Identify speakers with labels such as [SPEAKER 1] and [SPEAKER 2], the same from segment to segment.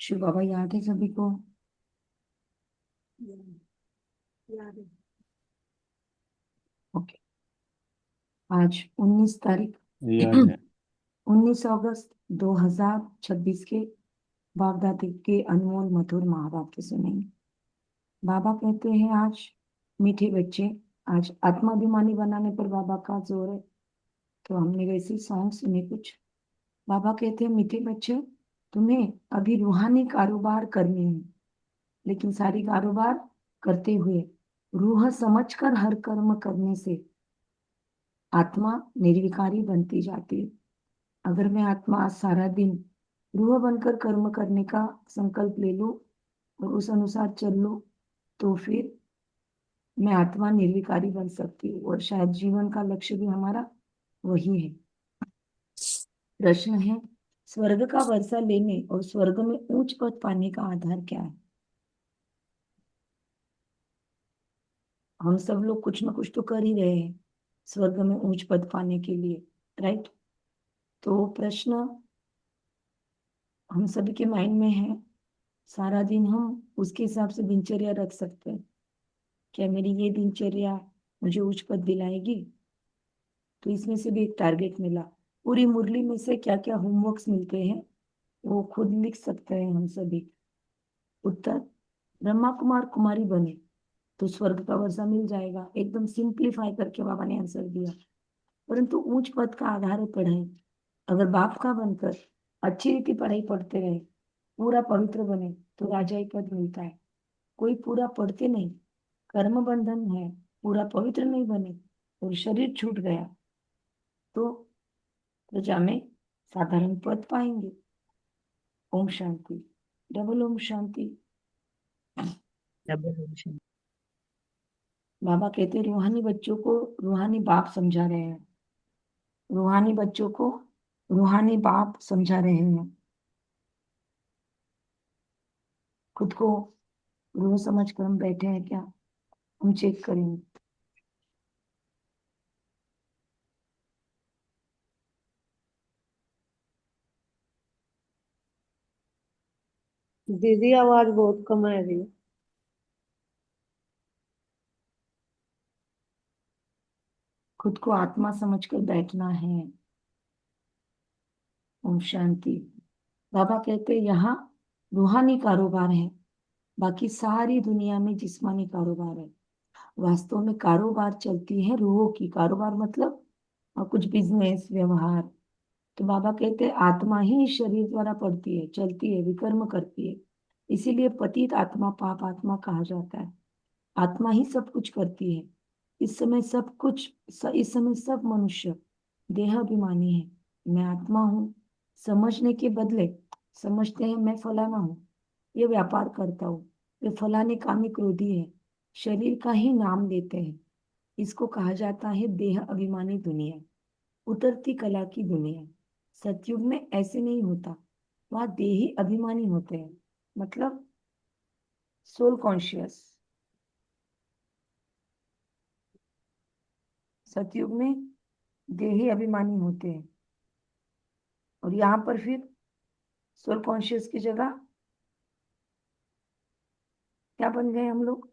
[SPEAKER 1] शिव बाबा याद है सभी को?
[SPEAKER 2] याद है।
[SPEAKER 1] ओके। आज 19 तारीख
[SPEAKER 3] याद है।
[SPEAKER 1] 19 अगस्त 2026 के बाप दादा के अनमोल मधुर महावाक्य सुनेंगे। बाबा कहते हैं, आज मीठे बच्चे, आज आत्माभिमानी बनाने पर बाबा का जोर है। तो हमने वैसे सॉन्ग सुने कुछ। बाबा कहते हैं, मीठे बच्चे, तुम्हें अभी रूहानी कारोबार करने हैं, लेकिन सारी कारोबार करते हुए रूह समझकर हर कर्म करने से आत्मा निर्विकारी बनती जाती है। अगर मैं आत्मा आज सारा दिन रूह बनकर कर्म करने का संकल्प ले लूं और उस अनुसार चल लूं, तो फिर मैं आत्मा निर्विकारी बन सकती हूँ, और शायद जीवन का लक्ष्य भी हमारा वही है। प्रश्न है, स्वर्ग का वर्षा लेने और स्वर्ग में उच्च पद पाने का आधार क्या है? हम सब लोग कुछ ना कुछ तो कर ही रहे हैं स्वर्ग में ऊंच पद पाने के लिए, राइट? तो प्रश्न हम सभी के माइंड में है। सारा दिन हम उसके हिसाब से दिनचर्या रख सकते हैं। क्या मेरी ये दिनचर्या मुझे उच्च पद दिलाएगी? तो इसमें से भी एक टारगेट मिला। पूरी मुरली में से क्या क्या होमवर्क्स मिलते हैं वो खुद लिख सकते हैं हम सभी। उत्तर, ब्रह्मा कुमार कुमारी बने तो स्वर्ग का वर्षा मिल जाएगा। एकदम सिंप्लीफाई करके बाबा ने आंसर दिया। परंतु उच्च पद का आधार है पढ़ाई। अगर बाप का बनकर अच्छी रीति पढ़ाई पढ़ते रहे, पूरा पवित्र बने, तो राजाई पद मिलता है। कोई पूरा पढ़ते नहीं, कर्म बंधन है, पूरा पवित्र नहीं बने और शरीर छूट गया, तो प्रजा में साधारण पद पाएंगे। ओम शांति। डबल ओम शांति।
[SPEAKER 2] Double ocean.
[SPEAKER 1] बाबा कहते हैं, रूहानी बच्चों को रूहानी बाप समझा रहे हैं। रूहानी बच्चों को रूहानी बाप समझा रहे हैं। खुद को रूह समझ कर हम बैठे हैं क्या? हम चेक करेंगे।
[SPEAKER 2] दीदी आवाज बहुत कम आ रही है।
[SPEAKER 1] खुद को आत्मा समझकर बैठना है। ओम शांति। बाबा कहते हैं, यहाँ रूहानी कारोबार है, बाकी सारी दुनिया में जिस्मानी कारोबार है। वास्तव में कारोबार चलती है रूहों की। कारोबार मतलब कुछ बिजनेस व्यवहार। तो बाबा कहते हैं, आत्मा ही इस शरीर द्वारा पढ़ती है, चलती है, विकर्म करती है। इसीलिए पतित आत्मा पाप आत्मा कहा जाता है। आत्मा ही सब कुछ करती है। इस समय सब मनुष्य देह अभिमानी है। मैं आत्मा हूँ समझने के बदले समझते हैं मैं फलाना हूँ, ये व्यापार करता हूँ, ये फलाने कामी क्रोधी है, शरीर का ही नाम लेते हैं। इसको कहा जाता है देह अभिमानी दुनिया, उतरती कला की दुनिया। सतयुग में ऐसे नहीं होता, वहां देही अभिमानी होते हैं, मतलब सोल कॉन्शियस। सतयुग में देही अभिमानी होते हैं, और यहाँ पर फिर सोल कॉन्शियस की जगह क्या बन गए हम लोग?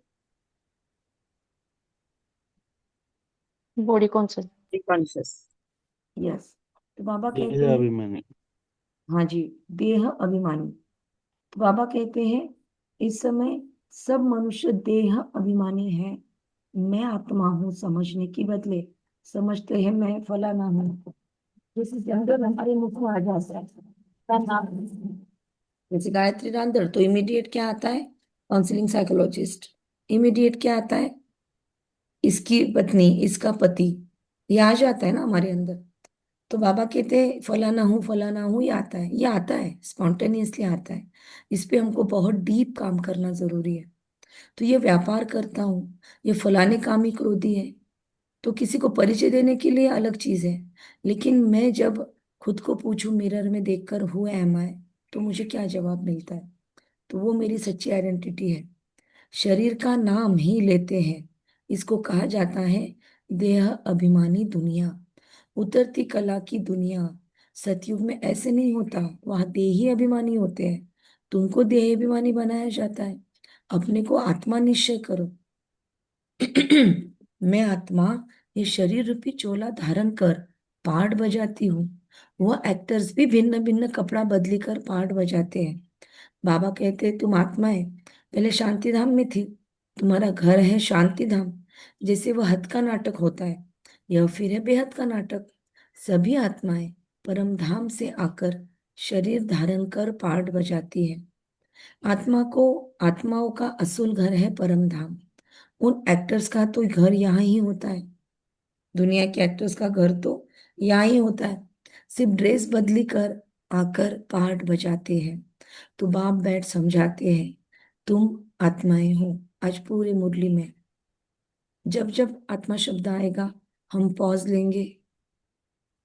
[SPEAKER 4] Body conscious.
[SPEAKER 2] कॉन्शियस।
[SPEAKER 1] यस। तो बाबा कहते
[SPEAKER 3] देह
[SPEAKER 1] हैं,
[SPEAKER 3] अभिमानी।
[SPEAKER 1] हाँ जी, देह अभिमानी। तो बाबा कहते हैं, इस समय सब मनुष्य देह अभिमानी है। मैं आत्मा हूँ समझने की बदले समझते हैं मैं फलाना हूँ। जैसे जनरल हमारे मुख में आ जाता है का नाम, जैसे गायत्री रांदड़, तो इमीडिएट क्या आता है? Counselling psychologist. इमीडिएट क्या आता है? इसकी पत्नी, इसका पति, ये आ जाता है ना हमारे अंदर। तो बाबा कहते हैं, फलाना हूँ, ये आता है, ये आता है, स्पॉन्टेनियसली आता है। इस पे हमको बहुत डीप काम करना जरूरी है। तो ये व्यापार करता हूँ, ये फलाने कामी क्रोधी है, तो किसी को परिचय देने के लिए अलग चीज है। लेकिन मैं जब खुद को पूछूं मिरर में देखकर, हु एम आई, तो मुझे क्या जवाब मिलता है? तो वो मेरी सच्ची आइडेंटिटी है। शरीर का नाम ही लेते हैं, इसको कहा जाता है देह अभिमानी दुनिया, उतरती कला की दुनिया। सतयुग में ऐसे नहीं होता, वहां देही अभिमानी होते हैं। तुमको देह अभिमानी बनाया जाता है। अपने को आत्मा निश्चय करो। मैं आत्मा ये शरीर रूपी चोला धारण कर पार्ट बजाती हूँ। वह एक्टर्स भी भिन्न भिन्न कपड़ा बदली कर पार्ट बजाते हैं। बाबा कहते हैं तुम आत्मा है, पहले शांति धाम में थी, तुम्हारा घर है शांति धाम। जैसे वह हद का नाटक होता है, यह फिर है बेहद का नाटक। सभी आत्माएं परम धाम से आकर शरीर धारण कर पार्ट बजाती है। आत्माओं का असूल घर है परम धाम। उन एक्टर्स का तो घर यहाँ ही होता है। दुनिया के एक्टर्स का घर तो यहाँ ही होता है, सिर्फ ड्रेस बदली कर आकर पार्ट बजाते हैं। तो बाप बैठ समझाते हैं, तुम आत्माएं हो। आज पूरी मुरली में जब जब आत्मा शब्द आएगा हम पॉज लेंगे,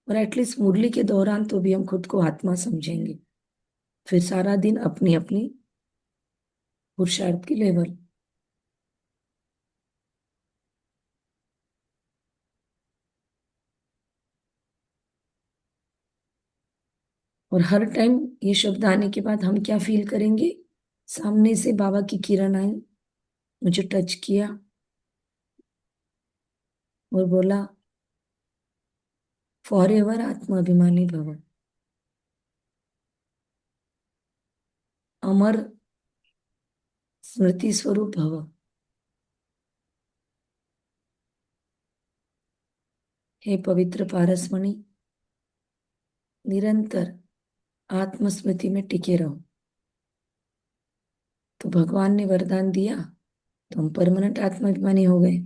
[SPEAKER 1] और एटलीस्ट मुरली के दौरान तो भी हम खुद को आत्मा समझेंगे। फिर सारा दिन अपनी अपनी पुरुषार्थ की लेवल। और हर टाइम ये शब्द आने के बाद हम क्या फील करेंगे? सामने से बाबा की किरण आई, मुझे टच किया और बोला, फॉर एवर आत्माभिमानी भव, अमर स्मृति स्वरूप भव। हे पवित्र पारसमणि, निरंतर आत्मस्मृति में टिके रहो। तो भगवान ने वरदान दिया, तो हम परमानेंट आत्माभिमानी हो गए।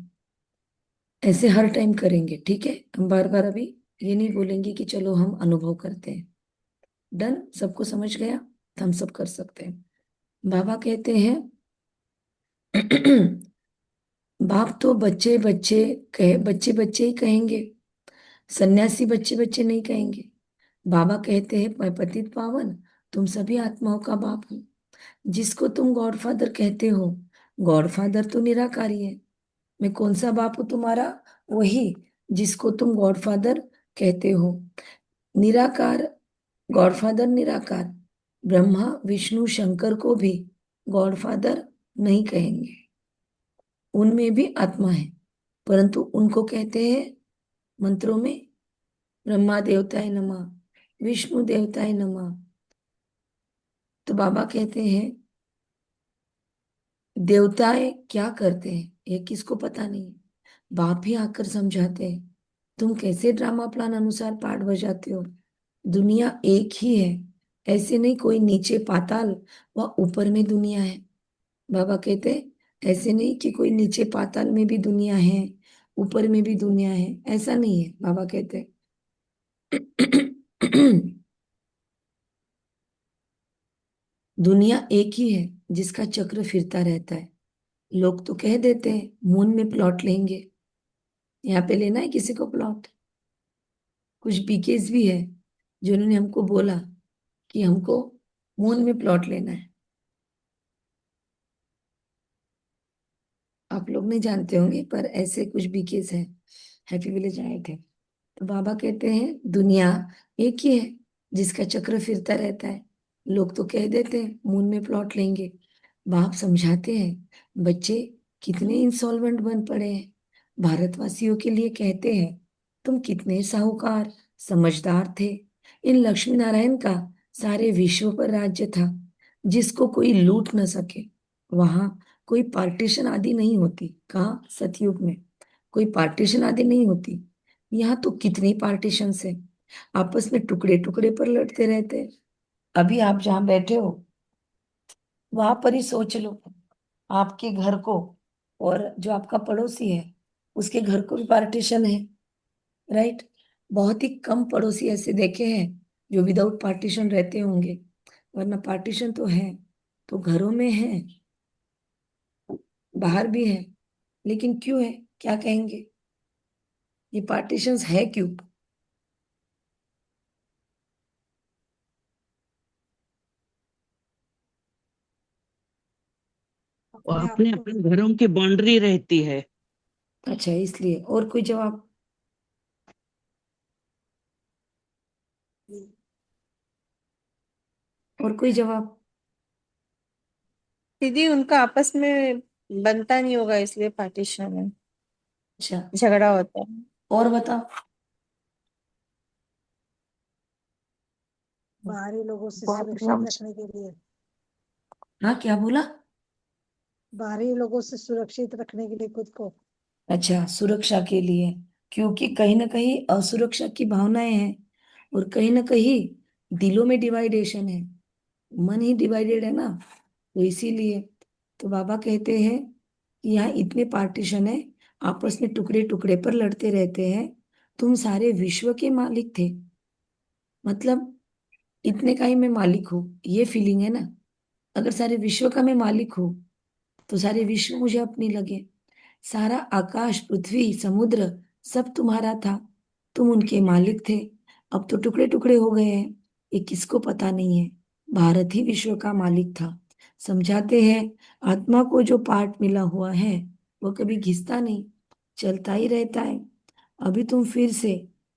[SPEAKER 1] ऐसे हर टाइम करेंगे, ठीक है? हम बार बार अभी ये नहीं बोलेंगे कि चलो हम अनुभव करते हैं। डन? सबको समझ गया? तो हम सब कर सकते हैं। बाबा कहते हैं बाप तो बच्चे बच्चे कहे, बच्चे बच्चे ही कहेंगे, सन्यासी बच्चे बच्चे नहीं कहेंगे। बाबा कहते हैं, मैं पतित पावन तुम सभी आत्माओं का बाप हूँ। जिसको तुम गॉडफादर कहते हो, गॉडफादर तो निराकारी है। मैं कौन सा बाप हूँ तुम्हारा? वही जिसको तुम गॉडफादर कहते हो। निराकार, गॉडफादर निराकार। ब्रह्मा विष्णु शंकर को भी गॉडफादर नहीं कहेंगे, उनमें भी आत्मा है, परंतु उनको कहते हैं मंत्रों में ब्रह्मा देवताय नमः, विष्णु देवताय नमः। तो बाबा कहते हैं देवताएं क्या करते हैं ये किसको पता नहीं है। बाप ही आकर समझाते हैं, तुम कैसे ड्रामा प्लान अनुसार पाठ बजाते हो। दुनिया एक ही है, ऐसे नहीं कोई नीचे पाताल व ऊपर में दुनिया है। बाबा कहते हैं ऐसे नहीं कि कोई नीचे पाताल में भी दुनिया है, ऊपर में भी दुनिया है, ऐसा नहीं है। बाबा कहते हैं दुनिया एक ही है जिसका चक्र फिरता रहता है। लोग तो कह देते हैं मून में प्लॉट लेंगे, यहाँ पे लेना है किसी को प्लॉट। कुछ बीकेस भी है जिन्होंने हमको बोला कि हमको मून में प्लॉट लेना है। आप लोग नहीं जानते होंगे पर ऐसे कुछ बीकेस हैं, हैप्पी विलेज आए थे। तो बाबा कहते हैं दुनिया एक ही है जिसका चक्र फिरता रहता है। लोग तो कह देते हैं मून में प्लॉट लेंगे। बाप समझाते हैं बच्चे कितने इंसॉल्वेंट बन पड़े हैं। भारतवासियों के लिए कहते हैं तुम कितने साहूकार समझदार थे। इन लक्ष्मी नारायण का सारे विश्व पर राज्य था, जिसको कोई लूट न सके। वहां कोई पार्टीशन आदि नहीं होती। कहाँ? सतयुग में कोई पार्टीशन आदि नहीं होती। यहाँ तो कितनी पार्टीशन है, आपस में टुकड़े टुकड़े पर लड़ते रहते हैं। अभी आप जहाँ बैठे हो वहां पर ही सोच लो, आपके घर को और जो आपका पड़ोसी है उसके घर को भी पार्टीशन है, राइट? बहुत ही कम पड़ोसी ऐसे देखे हैं जो विदाउट पार्टीशन रहते होंगे, वरना पार्टीशन तो है। तो घरों में है, बाहर भी है, लेकिन क्यों है? क्या कहेंगे? ये पार्टीशंस है क्यों?
[SPEAKER 3] और
[SPEAKER 2] अपने आप
[SPEAKER 3] अपने
[SPEAKER 2] को।
[SPEAKER 3] अपने घरों की बाउंड्री रहती है।
[SPEAKER 1] अच्छा, इसलिए। और कोई जवाब? और कोई जवाब?
[SPEAKER 2] दीदी उनका आपस में बनता नहीं होगा इसलिए पार्टीशन है,
[SPEAKER 1] अच्छा,
[SPEAKER 2] झगड़ा होता है।
[SPEAKER 1] और बताओ।
[SPEAKER 2] बाहरी लोगों से
[SPEAKER 1] बहुत
[SPEAKER 2] सुरक्षित
[SPEAKER 1] कम।
[SPEAKER 2] रखने के लिए।
[SPEAKER 1] हाँ, क्या बोला?
[SPEAKER 2] बाहरी लोगों से सुरक्षित रखने के लिए खुद को।
[SPEAKER 1] अच्छा, सुरक्षा के लिए। क्योंकि कहीं ना कहीं असुरक्षा की भावनाएं हैं, और कहीं ना कहीं दिलों में डिवाइडेशन है, मन ही डिवाइडेड है ना, तो इसीलिए तो बाबा कहते हैं कि यहाँ इतने पार्टीशन है, आपस में टुकड़े टुकड़े पर लड़ते रहते हैं। तुम सारे विश्व के मालिक थे, मतलब इतने का ही मैं मालिक हूँ, ये फीलिंग है ना। अगर सारे विश्व का मैं मालिक हूँ, तो सारे विश्व मुझे अपनी लगे। सारा आकाश, पृथ्वी, समुद्र सब तुम्हारा था, तुम उनके मालिक थे। अब तो टुकड़े टुकड़े हो गए हैं, ये किसको पता नहीं है। भारत ही विश्व का मालिक था। समझाते हैं, आत्मा को जो पार्ट मिला हुआ है वो कभी घिसता नहीं, चलता ही रहता है। अभी तुम फिर से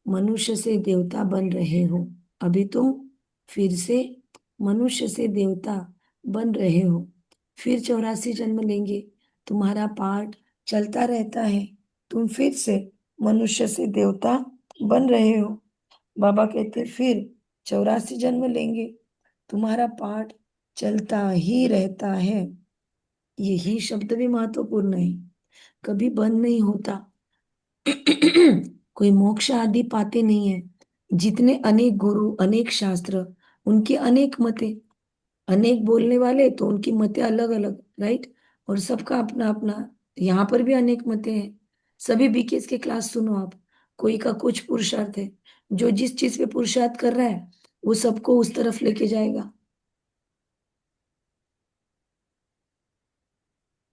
[SPEAKER 1] मनुष्य से देवता बन रहे हो। अभी तुम फिर से मनुष्य से देवता बन रहे हो। फिर 84 जन्म लेंगे, तुम्हारा पार्ट चलता रहता है। तुम फिर से मनुष्य से देवता बन रहे हो। बाबा कहते फिर 84 जन्म लेंगे, तुम्हारा पाठ चलता ही रहता है। यही शब्द भी महत्वपूर्ण है, कभी बंद नहीं होता। कोई मोक्ष आदि पाते नहीं है। जितने अनेक गुरु, अनेक शास्त्र, उनके अनेक मते, अनेक बोलने वाले तो उनकी मतें अलग अलग, राइट। और सबका अपना अपना, यहाँ पर भी अनेक मतें हैं। सभी बीकेएस के क्लास सुनो आप, कोई का कुछ पुरुषार्थ है। जो जिस चीज पे पुरुषार्थ कर रहा है वो सबको उस तरफ लेके जाएगा।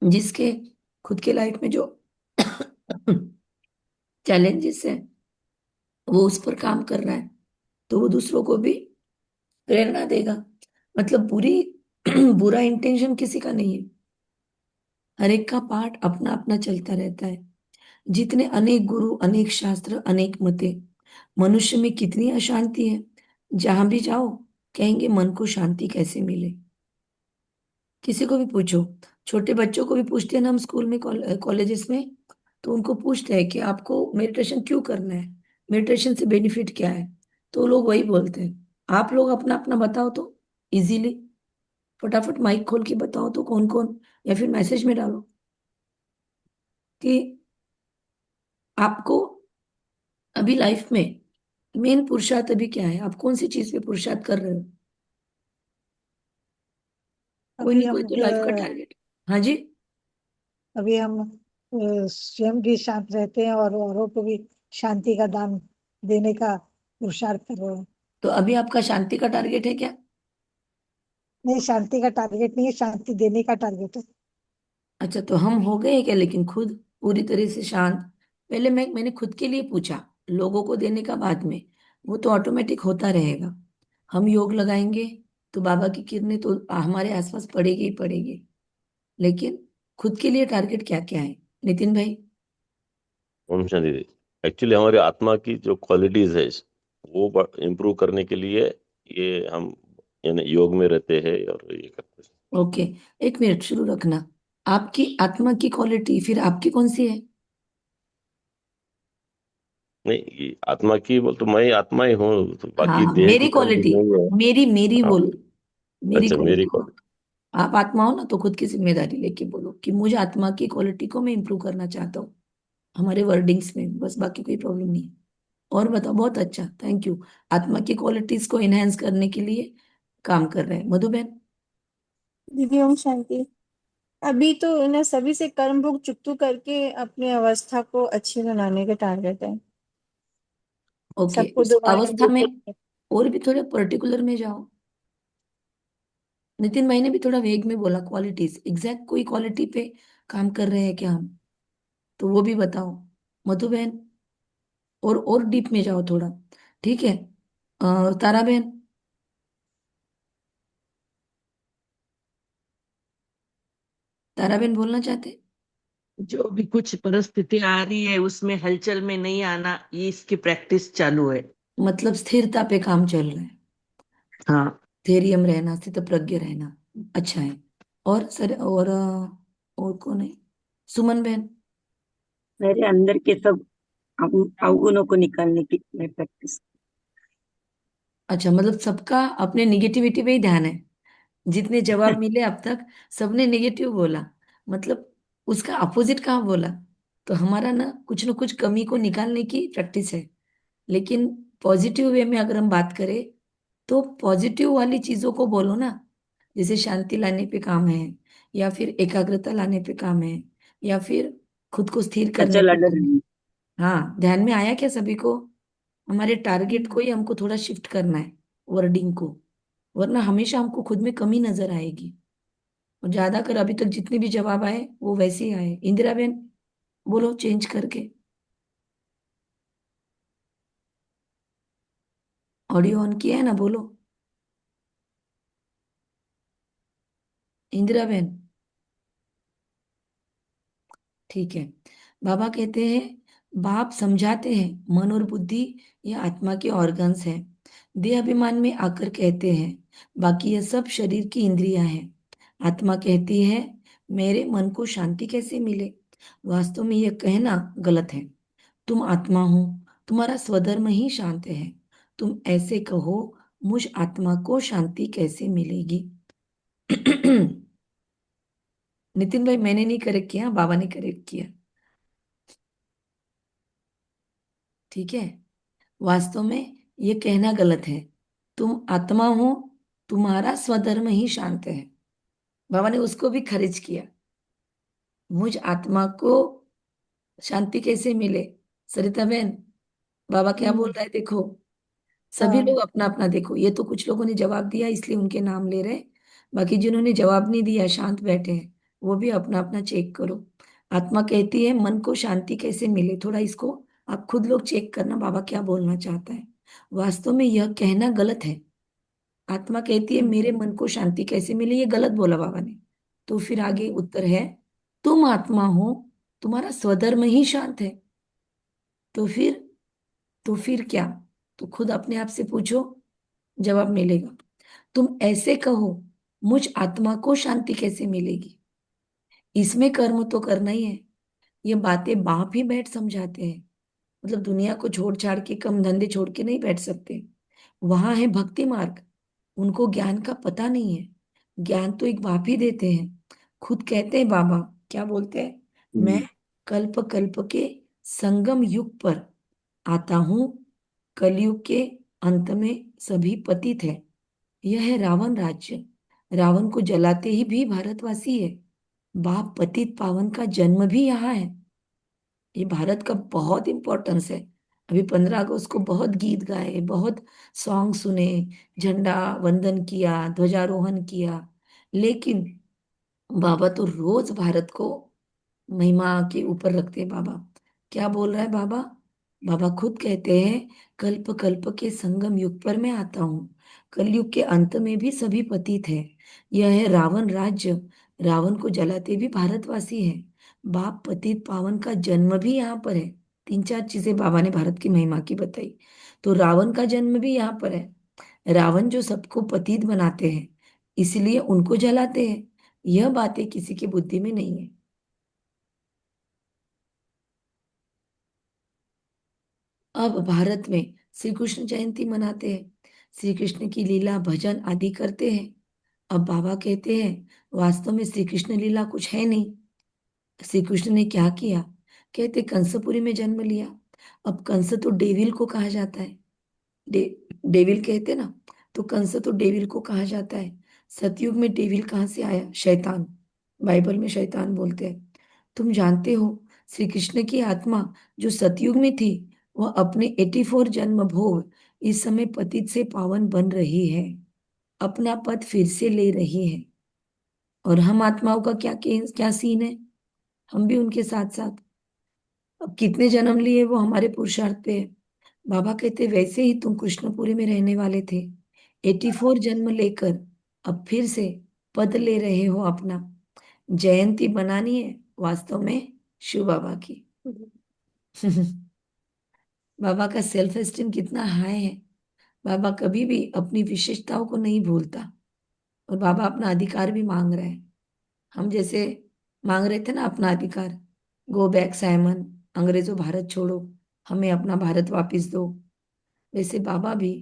[SPEAKER 1] जिसके खुद के लाइफ में जो चैलेंजेस है, वो उस पर काम कर रहा है, तो वो दूसरों को भी प्रेरणा देगा। मतलब बुरी बुरा इंटेंशन किसी का नहीं है, हर एक का पार्ट अपना अपना चलता रहता है। जितने अनेक गुरु, अनेक शास्त्र, अनेक मते, मनुष्य में कितनी अशांति है। जहां भी जाओ कहेंगे मन को शांति कैसे मिले। किसी को भी पूछो, छोटे बच्चों को भी पूछते हैं ना हम स्कूल में, कॉलेजेस में, तो उनको पूछते हैं कि आपको मेडिटेशन क्यों करना है, मेडिटेशन से बेनिफिट क्या है। तो लोग वही बोलते हैं। आप लोग अपना अपना बताओ तो, इजीली, फटाफट माइक खोल के बताओ तो, कौन कौन, या फिर मैसेज में डालो कि आपको अभी लाइफ में मेन पुरुषार्थ अभी क्या है, आप कौन सी चीज पे पुरुषार्थ कर रहे हो। कोई
[SPEAKER 2] अभी
[SPEAKER 1] नहीं, कोई
[SPEAKER 2] हम
[SPEAKER 1] तो लाइफ का टारगेट। हाँ जी।
[SPEAKER 2] अभी हम स्वयं भी शांत रहते हैं और औरों को भी शांति का दान देने का पुरुषार्थ कर रहे हैं।
[SPEAKER 1] तो अभी आपका शांति का टारगेट है क्या?
[SPEAKER 2] नहीं, शांति का टारगेट नहीं है, शांति देने का टारगेट है।
[SPEAKER 1] अच्छा, तो हम हो गए क्या लेकिन खुद पूरी तरह से शांत? पहले मैंने खुद के लिए पूछा, लोगों को देने का बाद में। वो तो ऑटोमेटिक होता रहेगा। हम योग लगाएंगे तो बाबा की किरणें तो हमारे आसपास पड़ेगी ही पड़ेगी। लेकिन खुद के लिए टारगेट क्या क्या है, नितिन भाई?
[SPEAKER 4] ओम शांति। एक्चुअली हमारी आत्मा की जो क्वालिटीज है वो इम्प्रूव करने के लिए ये हम यानी योग में रहते हैं और ये करते हैं।
[SPEAKER 1] ओके, एक मिनट शुरू रखना। आपकी आत्मा की क्वालिटी फिर आपकी कौन सी है?
[SPEAKER 4] नहीं, ये आत्मा की बोल तो मैं आत्मा ही हूँ, तो बाकी
[SPEAKER 1] हाँ,
[SPEAKER 4] देह की
[SPEAKER 1] मेरी
[SPEAKER 4] क्वालिटी
[SPEAKER 1] क्वालिटी,
[SPEAKER 4] नहीं है।
[SPEAKER 1] मेरी मेरी
[SPEAKER 4] हाँ।
[SPEAKER 1] बोलो, मेरी
[SPEAKER 4] अच्छा, मेरी
[SPEAKER 1] क्वालिटी।
[SPEAKER 4] क्वालिटी।
[SPEAKER 1] आप आत्मा हो ना, तो खुद की जिम्मेदारी लेके बोलो कि मुझे आत्मा की क्वालिटी को मैं इंप्रूव करना चाहता हूँ, हमारे वर्डिंग्स में बस, बाकी कोई प्रॉब्लम नहीं है। और बताओ, बहुत अच्छा, थैंक यू। आत्मा की क्वालिटीज को एनहेंस करने के लिए काम कर रहे हैं मधुबन।
[SPEAKER 2] दीदी ओम शांति। अभी तो इन्हें सभी से कर्म भोग चुकतू करके अपनी अवस्था को अच्छी बनाने का टारगेट है।
[SPEAKER 1] ओके,
[SPEAKER 2] सबको
[SPEAKER 1] उस
[SPEAKER 2] दोबारा
[SPEAKER 1] अवस्था में
[SPEAKER 2] बिल्कुल।
[SPEAKER 1] और भी थोड़े पर्टिकुलर में जाओ। नितिन भाई ने भी थोड़ा वेग में बोला क्वालिटीज, एग्जैक्ट कोई क्वालिटी पे काम कर रहे हैं क्या हम, तो वो भी बताओ मधुबन। और डीप में जाओ थोड़ा, ठीक है। तारा बहन, तारा बहन बोलना चाहते?
[SPEAKER 3] जो भी कुछ परिस्थिति आ रही है उसमें हलचल में नहीं आना, ये इसकी प्रैक्टिस चालू है।
[SPEAKER 1] मतलब स्थिरता पे काम चल रहा है,
[SPEAKER 3] हाँ।
[SPEAKER 1] धैर्य में रहना, स्थित प्रज्ञ रहना, अच्छा है। और सर और कौन है? सुमन बहन।
[SPEAKER 5] मेरे अंदर के सब अवगुणों को निकालने की मैं प्रैक्टिस।
[SPEAKER 1] अच्छा, मतलब सबका अपने निगेटिविटी पे ही ध्यान है। जितने जवाब मिले अब तक सबने नेगेटिव बोला, मतलब उसका अपोजिट कहाँ बोला? तो हमारा ना कुछ कमी को निकालने की प्रैक्टिस है। लेकिन पॉजिटिव वे में अगर हम बात करें तो पॉजिटिव वाली चीजों को बोलो ना। जैसे शांति लाने पे काम है, या फिर एकाग्रता लाने पे काम है, या फिर खुद को स्थिर करने
[SPEAKER 5] अचल
[SPEAKER 1] पे
[SPEAKER 5] अडल
[SPEAKER 1] काम है।
[SPEAKER 5] रहना।
[SPEAKER 1] हाँ, ध्यान में आया क्या सभी को? हमारे टारगेट
[SPEAKER 2] हम्म।
[SPEAKER 1] को ही हमको थोड़ा शिफ्ट करना है, वर्डिंग को। वरना हमेशा हमको खुद में कमी नजर आएगी। और ज्यादा कर अभी तक जितने भी जवाब आए वो वैसे ही आए। इंदिरा बेन, बोलो चेंज करके। ऑडियो ऑन किया है ना, बोलो। इंदिरा बेन। ठीक है। बाबा कहते हैं, बाप समझाते हैं मन और बुद्धि ये आत्मा के ऑर्गन्स हैं। देह अभिमान में आकर कहते हैं बाकी ये सब शरीर की इंद्रियां हैं। आत्मा कहती है मेरे मन को शांति कैसे मिले? वास्तव में यह कहना गलत है। तुम आत्मा हो, तुम्हारा स्वधर्म ही शांत है। तुम ऐसे कहो मुझ आत्मा को शांति कैसे मिलेगी? नितिन भाई, मैंने नहीं करेक्ट किया, बाबा ने करेक्ट किया। ठीक है। वास्तव में ये कहना गलत है। तुम आत्मा हो, तुम्हारा स्वधर्म ही शांत है। बाबा ने उसको भी खारिज किया। मुझ आत्मा को शांति कैसे मिले? सरिता बहन, बाबा क्या बोल
[SPEAKER 2] हम्म।
[SPEAKER 1] रहा है देखो। सभी लोग
[SPEAKER 2] हाँ।
[SPEAKER 1] अपना अपना देखो। ये तो कुछ लोगों ने जवाब दिया इसलिए उनके नाम ले रहे। बाकी जिन्होंने जवाब नहीं दिया, शांत बैठे हैं, वो भी अपना अपना चेक करो। आत्मा कहती है मन को शांति कैसे मिले, थोड़ा इसको आप खुद लोग चेक करना बाबा क्या बोलना चाहता है। वास्तव में यह कहना गलत है। आत्मा कहती है मेरे मन को शांति कैसे मिले, ये गलत बोला बाबा ने। तो फिर आगे
[SPEAKER 2] हम्म।
[SPEAKER 1] उत्तर है, तुम आत्मा हो, तुम्हारा स्वधर्म ही शांत है। तो फिर तो फिर क्या? तो खुद अपने आप से पूछो, जवाब मिलेगा। तुम ऐसे कहो मुझ आत्मा को शांति कैसे मिलेगी? इसमें कर्म तो करना ही है। ये बातें बाप ही बैठ समझाते हैं। मतलब दुनिया को छोड़ छाड़ के, कम धंधे छोड़ के नहीं बैठ सकते। वहां है भक्ति मार्ग। उनको ज्ञान का पता नहीं है। ज्ञान तो एक बाप ही देते हैं। खुद कहते हैं बाबा, क्या बोलते हैं? मैं
[SPEAKER 5] हम्म।
[SPEAKER 1] कल्प कल्प के संगम युग पर आता हूं। कलयुग के अंत में सभी पतित है। यह है रावण राज्य। रावण को जलाते ही भी भारतवासी है। बाप पतित पावन का जन्म भी यहाँ है। ये भारत का बहुत इंपॉर्टेंस है। अभी 15 अगस्त को बहुत गीत गाए, बहुत सॉन्ग सुने, झंडा वंदन किया, ध्वजारोहण किया। लेकिन बाबा तो रोज भारत को महिमा के ऊपर रखते हैं। बाबा क्या बोल रहा है? बाबा बाबा खुद कहते हैं कल्प कल्प के संगम युग पर मैं आता हूँ। कलयुग के अंत में भी सभी पतित है। यह है रावण राज्य। रावण को जलाते भी भारतवासी हैं। बाप पतित पावन का जन्म भी यहाँ पर है। तीन चार चीजें बाबा ने भारत की महिमा की बताई। तो रावण का जन्म भी यहाँ पर है। रावण जो सबको पतित बनाते हैं, इसलिए उनको जलाते हैं। यह बातें किसी की बुद्धि में नहीं है। अब भारत में श्री कृष्ण जयंती मनाते हैं। श्री कृष्ण की लीला भजन आदि करते हैं। अब बाबा कहते हैं वास्तव में श्री कृष्ण लीला कुछ है नहीं। श्री कृष्ण ने क्या किया? कहते कंसपुरी में जन्म लिया। अब कंस तो डेविल को कहा जाता है। डेविल कहते ना, तो कंस तो डेविल को कहा जाता है। सतयुग में डेविल कहाँ से आया? शैतान। बाइबल में शैतान बोलते हैं। तुम जानते हो श्री कृष्ण की आत्मा जो सतयुग में थी, वह अपने 84 जन्म भोग इस समय पतित से पावन बन रही है। अपना पद फिर से ले रही है। और हम आत्माओं का क्या क्या सीन है? हम भी उनके साथ साथ। अब कितने जन्म लिए वो हमारे पुरुषार्थ पे है। बाबा कहते वैसे ही तुम कृष्णपुरी में रहने वाले थे, 84 जन्म लेकर अब फिर से पद ले रहे हो अपना। जयंती बनानी है वास्तव में शिव बाबा की। बाबा का सेल्फ एस्टीम कितना हाई है। बाबा कभी भी अपनी विशेषताओं को नहीं भूलता। और बाबा अपना अधिकार भी मांग रहा है। हम जैसे मांग रहे थे ना अपना अधिकार, गो बैक साइमन, अंग्रेजों भारत छोड़ो, हमें अपना भारत वापस दो, वैसे बाबा भी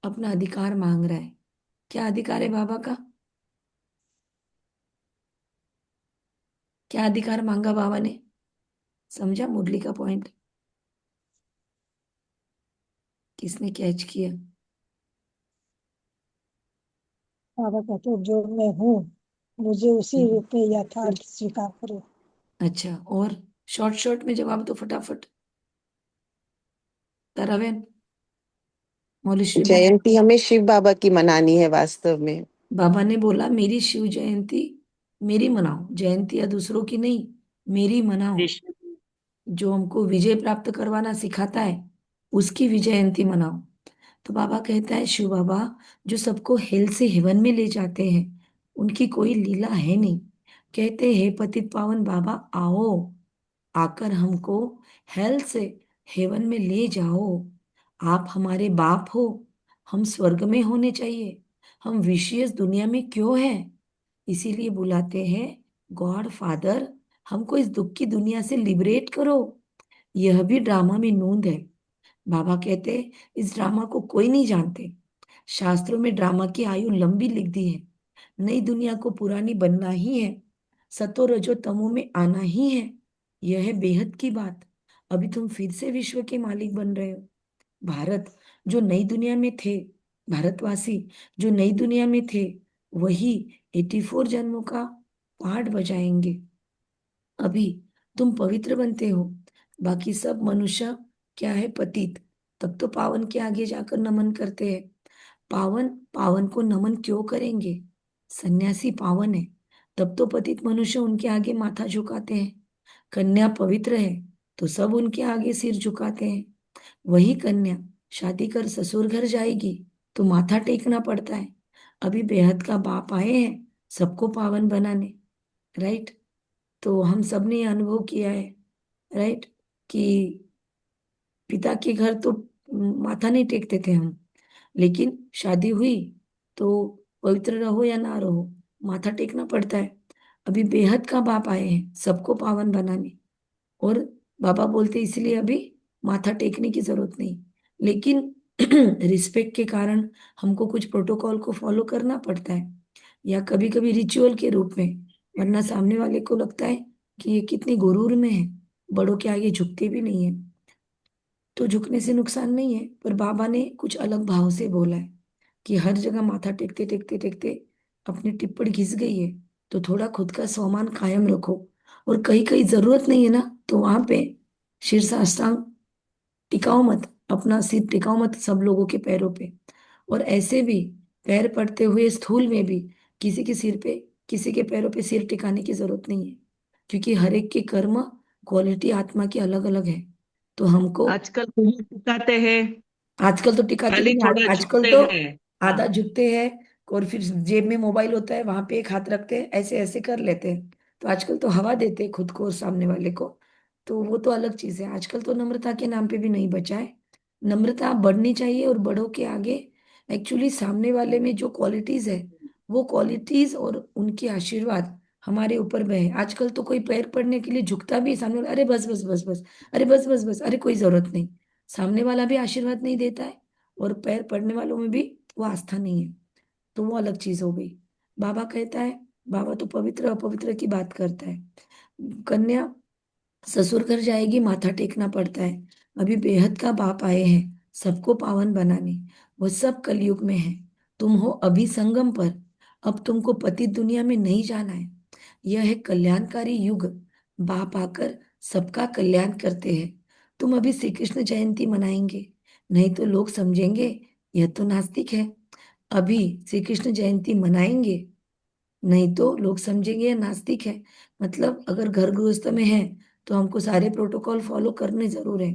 [SPEAKER 1] अपना अधिकार मांग रहा है। क्या अधिकार है बाबा का? क्या अधिकार मांगा बाबा ने? समझा मुरली का पॉइंट? किसने कैच किया?
[SPEAKER 6] बाबा कहते हैं जो मैं हूँ मुझे उसी
[SPEAKER 1] हम्म,
[SPEAKER 6] रूप में यथार्थ स्वीकार करो।
[SPEAKER 1] अच्छा, और शॉर्ट शॉर्ट में जवाब दो फटाफट। ताराबेन, मौलवी बहन।
[SPEAKER 7] जयंती हमें शिव बाबा की मनानी है वास्तव में।
[SPEAKER 1] बाबा ने बोला मेरी शिव जयंती मेरी मनाओ, जयंती या दूसरों की नहीं, मेरी मनाओ।
[SPEAKER 5] कृष्ण।
[SPEAKER 1] जो हमको विजय प्राप्त करवाना सिखाता है उसकी विजय जयंती मनाओ। तो बाबा कहता है, शिव बाबा जो सबको हेल से हेवन में ले जाते हैं, उनकी कोई लीला है नहीं। कहते हैं, हे पतित पावन बाबा आओ, आकर हमको हेल से हेवन में ले जाओ। आप हमारे बाप हो, हम स्वर्ग में होने चाहिए, हम विशेष दुनिया में क्यों हैं? इसीलिए बुलाते हैं गॉड फादर, हमको इस दुख की दुनिया से लिबरेट करो। यह भी ड्रामा में नूंद है। बाबा कहते हैं, इस ड्रामा को कोई नहीं जानते। शास्त्रों में ड्रामा की आयु लंबी लिख दी है। नई दुनिया को पुरानी बनना ही है, सतो रजो तमो में आना ही है। यह है बेहद की बात। अभी तुम फिर से विश्व के मालिक बन रहे हो। भारत जो नई दुनिया में थे, भारतवासी जो नई दुनिया में थे, वही 84 जन्मों का पाठ बजाएंगे। अभी तुम पवित्र बनते हो, बाकी सब मनुष्य क्या है, पतित। तब तो पावन के आगे जाकर नमन करते हैं। पावन पावन को नमन क्यों करेंगे? सन्यासी पावन है, तब तो पतित मनुष्य उनके आगे माथा झुकाते हैं। कन्या पवित्र है, तो सब उनके आगे सिर झुकाते हैं। वही कन्या शादी कर ससुर घर जाएगी तो माथा टेकना पड़ता है। अभी बेहद का बाप आए हैं सबको पावन बनाने, राइट? तो हम सब ने ये अनुभव किया है, राइट, कि पिता के घर तो माथा नहीं टेकते थे हम, लेकिन शादी हुई तो पवित्र रहो या ना रहो, माथा टेकना पड़ता है। अभी बेहद का बाप आए हैं सबको पावन बनाने, और बाबा बोलते इसलिए अभी माथा टेकने की जरूरत नहीं, लेकिन रिस्पेक्ट के कारण हमको कुछ प्रोटोकॉल को फॉलो करना पड़ता है, या कभी कभी रिचुअल के रूप में। वरना सामने वाले को लगता है कि ये कितनी गुरूर में है, बड़ों के आगे झुकते भी नहीं है। तो झुकने से नुकसान नहीं है, पर बाबा ने कुछ अलग भाव से बोला है कि हर जगह माथा टेकते टेकते टेकते अपनी टिप्पणी घिस गई है, तो थोड़ा खुद का स्वाभिमान कायम रखो। और कहीं कहीं जरूरत नहीं है ना, तो वहां पे शीर साष्टांग टिकाओ मत, अपना सिर टिकाओ मत सब लोगों के पैरों पे। और ऐसे भी पैर पड़ते हुए स्थूल में भी किसी के सिर पे, किसी के पैरों पे सिर टिकाने की जरूरत नहीं है, क्योंकि हर एक के कर्म क्वालिटी आत्मा की अलग अलग है। तो हमको
[SPEAKER 3] आजकल कहाँ सिखाते हैं,
[SPEAKER 1] आजकल तो टिकाते भी
[SPEAKER 3] खाली
[SPEAKER 1] नहीं,
[SPEAKER 3] थोड़ा
[SPEAKER 1] आजकल
[SPEAKER 3] झुकते
[SPEAKER 1] तो
[SPEAKER 3] हैं।
[SPEAKER 1] आधा
[SPEAKER 3] हाँ,
[SPEAKER 1] झुकते हैं, और फिर जेब में मोबाइल होता है वहां पे एक हाथ रखते हैं, ऐसे ऐसे कर लेते हैं। तो आजकल तो हवा देते हैं खुद को और सामने वाले को। तो वो तो अलग चीज है, आजकल तो नम्रता के नाम पे भी नहीं बचा है। नम्रता बढ़नी चाहिए, और बड़ों के आगे एक्चुअली सामने वाले में जो क्वालिटीज है, वो क्वालिटीज और उनके आशीर्वाद हमारे ऊपर बहे। आजकल तो कोई पैर पड़ने के लिए झुकता भी है, सामने वाला अरे बस बस बस बस, अरे बस बस बस, अरे कोई जरूरत नहीं। सामने वाला भी आशीर्वाद नहीं देता है, और पैर पड़ने वालों में भी वो आस्था नहीं है। तो वो अलग चीज हो गई। बाबा कहता है, बाबा तो पवित्र अपवित्र की बात करता है। कन्या ससुर घर जाएगी, माथा टेकना पड़ता है। अभी बेहद का बाप आए हैं सबको पावन बनाने, वो सब कलयुग में है। तुम हो अभी संगम पर, अब तुमको पतित दुनिया में नहीं जाना है। यह है कल्याणकारी युग, बाप आकर सबका कल्याण करते हैं। तुम अभी श्री कृष्ण जयंती मनाएंगे, नहीं तो लोग समझेंगे यह तो नास्तिक है। अभी श्री कृष्ण जयंती मनाएंगे, नहीं तो लोग समझेंगे ये नास्तिक है। मतलब अगर घर गृहस्थ में है तो हमको सारे प्रोटोकॉल फॉलो करने जरूर है।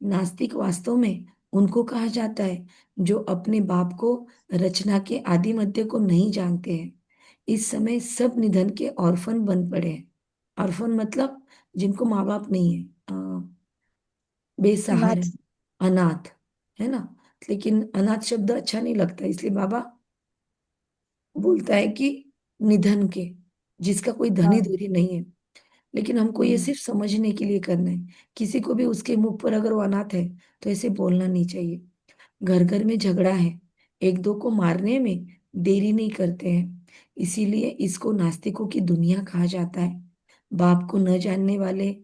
[SPEAKER 1] नास्तिक वास्तव में उनको कहा जाता है जो अपने बाप को, रचना के आदि मध्य को नहीं जानते हैं। इस समय सब निधन के ऑर्फन बन पड़े हैं। ऑर्फन मतलब जिनको माँ बाप नहीं है, बेसहारा,
[SPEAKER 6] नाथ।
[SPEAKER 1] अनाथ, है ना? लेकिन अनाथ शब्द अच्छा नहीं लगता, इसलिए बाबा बोलता है कि निधन के, जिसका कोई धनी
[SPEAKER 6] हाँ
[SPEAKER 1] धुरी नहीं है। लेकिन हमको ये
[SPEAKER 6] हम्म,
[SPEAKER 1] सिर्फ समझने के लिए करना है। किसी को भी उसके मुख पर अगर वो अनाथ है तो ऐसे बोलना नहीं चाहिए। घर घर में झगड़ा है, एक दो को मारने में देरी नहीं करते हैं, इसीलिए इसको नास्तिकों की दुनिया कहा जाता है। बाप को न जानने वाले,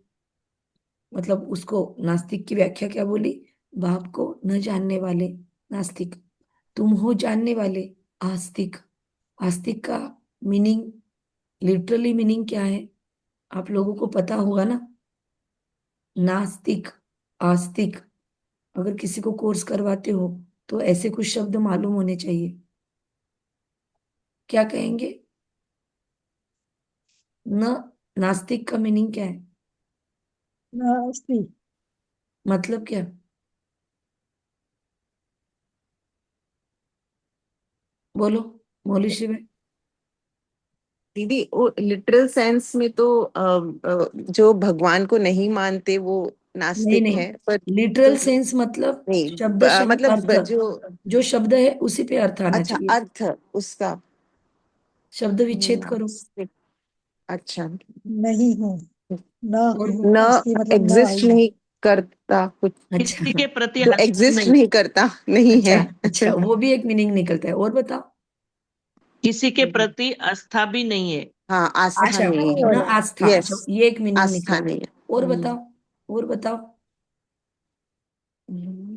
[SPEAKER 1] मतलब उसको नास्तिक की व्याख्या क्या बोली? बाप को न जानने वाले नास्तिक। तुम हो जानने वाले आस्तिक। आस्तिक का मीनिंग, लिटरली मीनिंग क्या है? आप लोगों को पता होगा ना। नास्तिक, आस्तिक। अगर किसी को कोर्स करवाते हो तो ऐसे कुछ शब्द मालूम होने चाहिए। क्या कहेंगे? न, नास्तिक का मीनिंग क्या है?
[SPEAKER 6] नास्ति।
[SPEAKER 1] मतलब क्या? बोलो, मौलिशी में।
[SPEAKER 7] दीदी वो लिटरल सेंस में तो जो भगवान को नहीं मानते वो
[SPEAKER 1] नहीं
[SPEAKER 7] नास्तिक
[SPEAKER 1] नहीं,
[SPEAKER 7] है, पर
[SPEAKER 1] लिटरल
[SPEAKER 7] जो
[SPEAKER 1] सेंस मतलब
[SPEAKER 7] नहीं
[SPEAKER 1] शब्दशः
[SPEAKER 7] मतलब
[SPEAKER 1] अर्थ।
[SPEAKER 7] जो
[SPEAKER 1] जो शब्द है उसी पे अर्थ आना
[SPEAKER 7] अच्छा
[SPEAKER 1] चाहिए।
[SPEAKER 7] अर्थ उसका
[SPEAKER 1] शब्द विच्छेद करो।
[SPEAKER 7] नास्तिक। अच्छा,
[SPEAKER 6] नहीं हूँ, न
[SPEAKER 1] और
[SPEAKER 6] हूँ,
[SPEAKER 7] न
[SPEAKER 6] अस्थि मतलब न
[SPEAKER 7] एग्जिस्ट
[SPEAKER 6] हूँ।
[SPEAKER 7] नहीं करता कुछ,
[SPEAKER 3] किसी
[SPEAKER 1] अच्छा।
[SPEAKER 3] के प्रति
[SPEAKER 7] जो
[SPEAKER 3] आस्था
[SPEAKER 7] एग्जिस्ट
[SPEAKER 3] नहीं,
[SPEAKER 7] नहीं करता नहीं
[SPEAKER 1] अच्छा
[SPEAKER 7] है।
[SPEAKER 1] अच्छा, वो भी एक मीनिंग निकलता है। और बताओ।
[SPEAKER 3] किसी के प्रति आस्था भी नहीं है।
[SPEAKER 7] हाँ आस्था
[SPEAKER 1] अच्छा,
[SPEAKER 7] नहीं
[SPEAKER 1] न
[SPEAKER 7] है।
[SPEAKER 1] आस्था,
[SPEAKER 7] यस,
[SPEAKER 1] अच्छा ये एक मीनिंग
[SPEAKER 7] आस्था
[SPEAKER 1] निकला।
[SPEAKER 7] नहीं है।
[SPEAKER 1] और बताओ, और बताओ।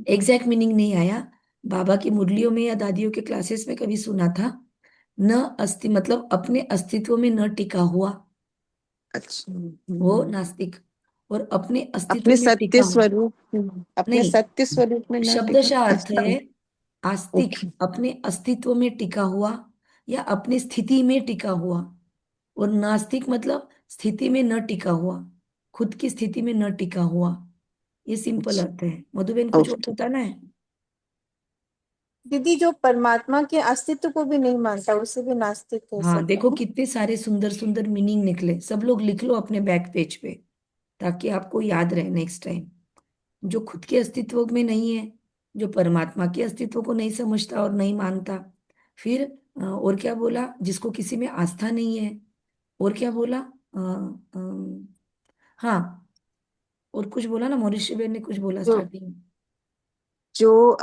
[SPEAKER 1] एग्जैक्ट मीनिंग नहीं आया। बाबा की मुरलियों में या दादियों के क्लासेस में कभी सुना था? न अस्थि मतलब अपने अस्तित्व में न टिका हुआ,
[SPEAKER 7] अच्छा
[SPEAKER 1] वो नास्तिक। और अपने अस्तित्व
[SPEAKER 7] अपने
[SPEAKER 1] में टिका
[SPEAKER 7] सत्य
[SPEAKER 1] हुआ,
[SPEAKER 7] स्वरूप, अपने
[SPEAKER 1] नहीं,
[SPEAKER 7] सत्य स्वरूप में न टिका
[SPEAKER 1] शब्दशः अर्थ
[SPEAKER 7] आस्था।
[SPEAKER 1] है आस्तिक।
[SPEAKER 7] ओके,
[SPEAKER 1] अपने अस्तित्व में टिका हुआ या अपनी स्थिति में टिका हुआ। और नास्तिक मतलब स्थिति में न टिका हुआ, खुद की स्थिति में न टिका हुआ। ये सिंपल अर्थ है। मधुबेन कुछ और
[SPEAKER 7] ओके।
[SPEAKER 1] बताना है?
[SPEAKER 2] दीदी जो परमात्मा के अस्तित्व को भी नहीं मानता उसे भी नास्तिक कह
[SPEAKER 1] हाँ
[SPEAKER 2] सकते
[SPEAKER 1] देखो
[SPEAKER 2] हैं।
[SPEAKER 1] कितने सारे सुंदर सुंदर मीनिंग निकले। सब लोग लिख लो अपने बैक पेज पे, ताकि आपको याद रहे नेक्स्ट टाइम। जो खुद के अस्तित्व में नहीं है, जो परमात्मा के अस्तित्व को नहीं समझता और नहीं मानता। फिर और क्या बोला? जिसको किसी में आस्था नहीं है। और क्या बोला? हाँ, और कुछ बोला ना, मौरिशी बेन ने कुछ बोला
[SPEAKER 7] जो
[SPEAKER 1] स्टार्टिंग में।
[SPEAKER 7] जो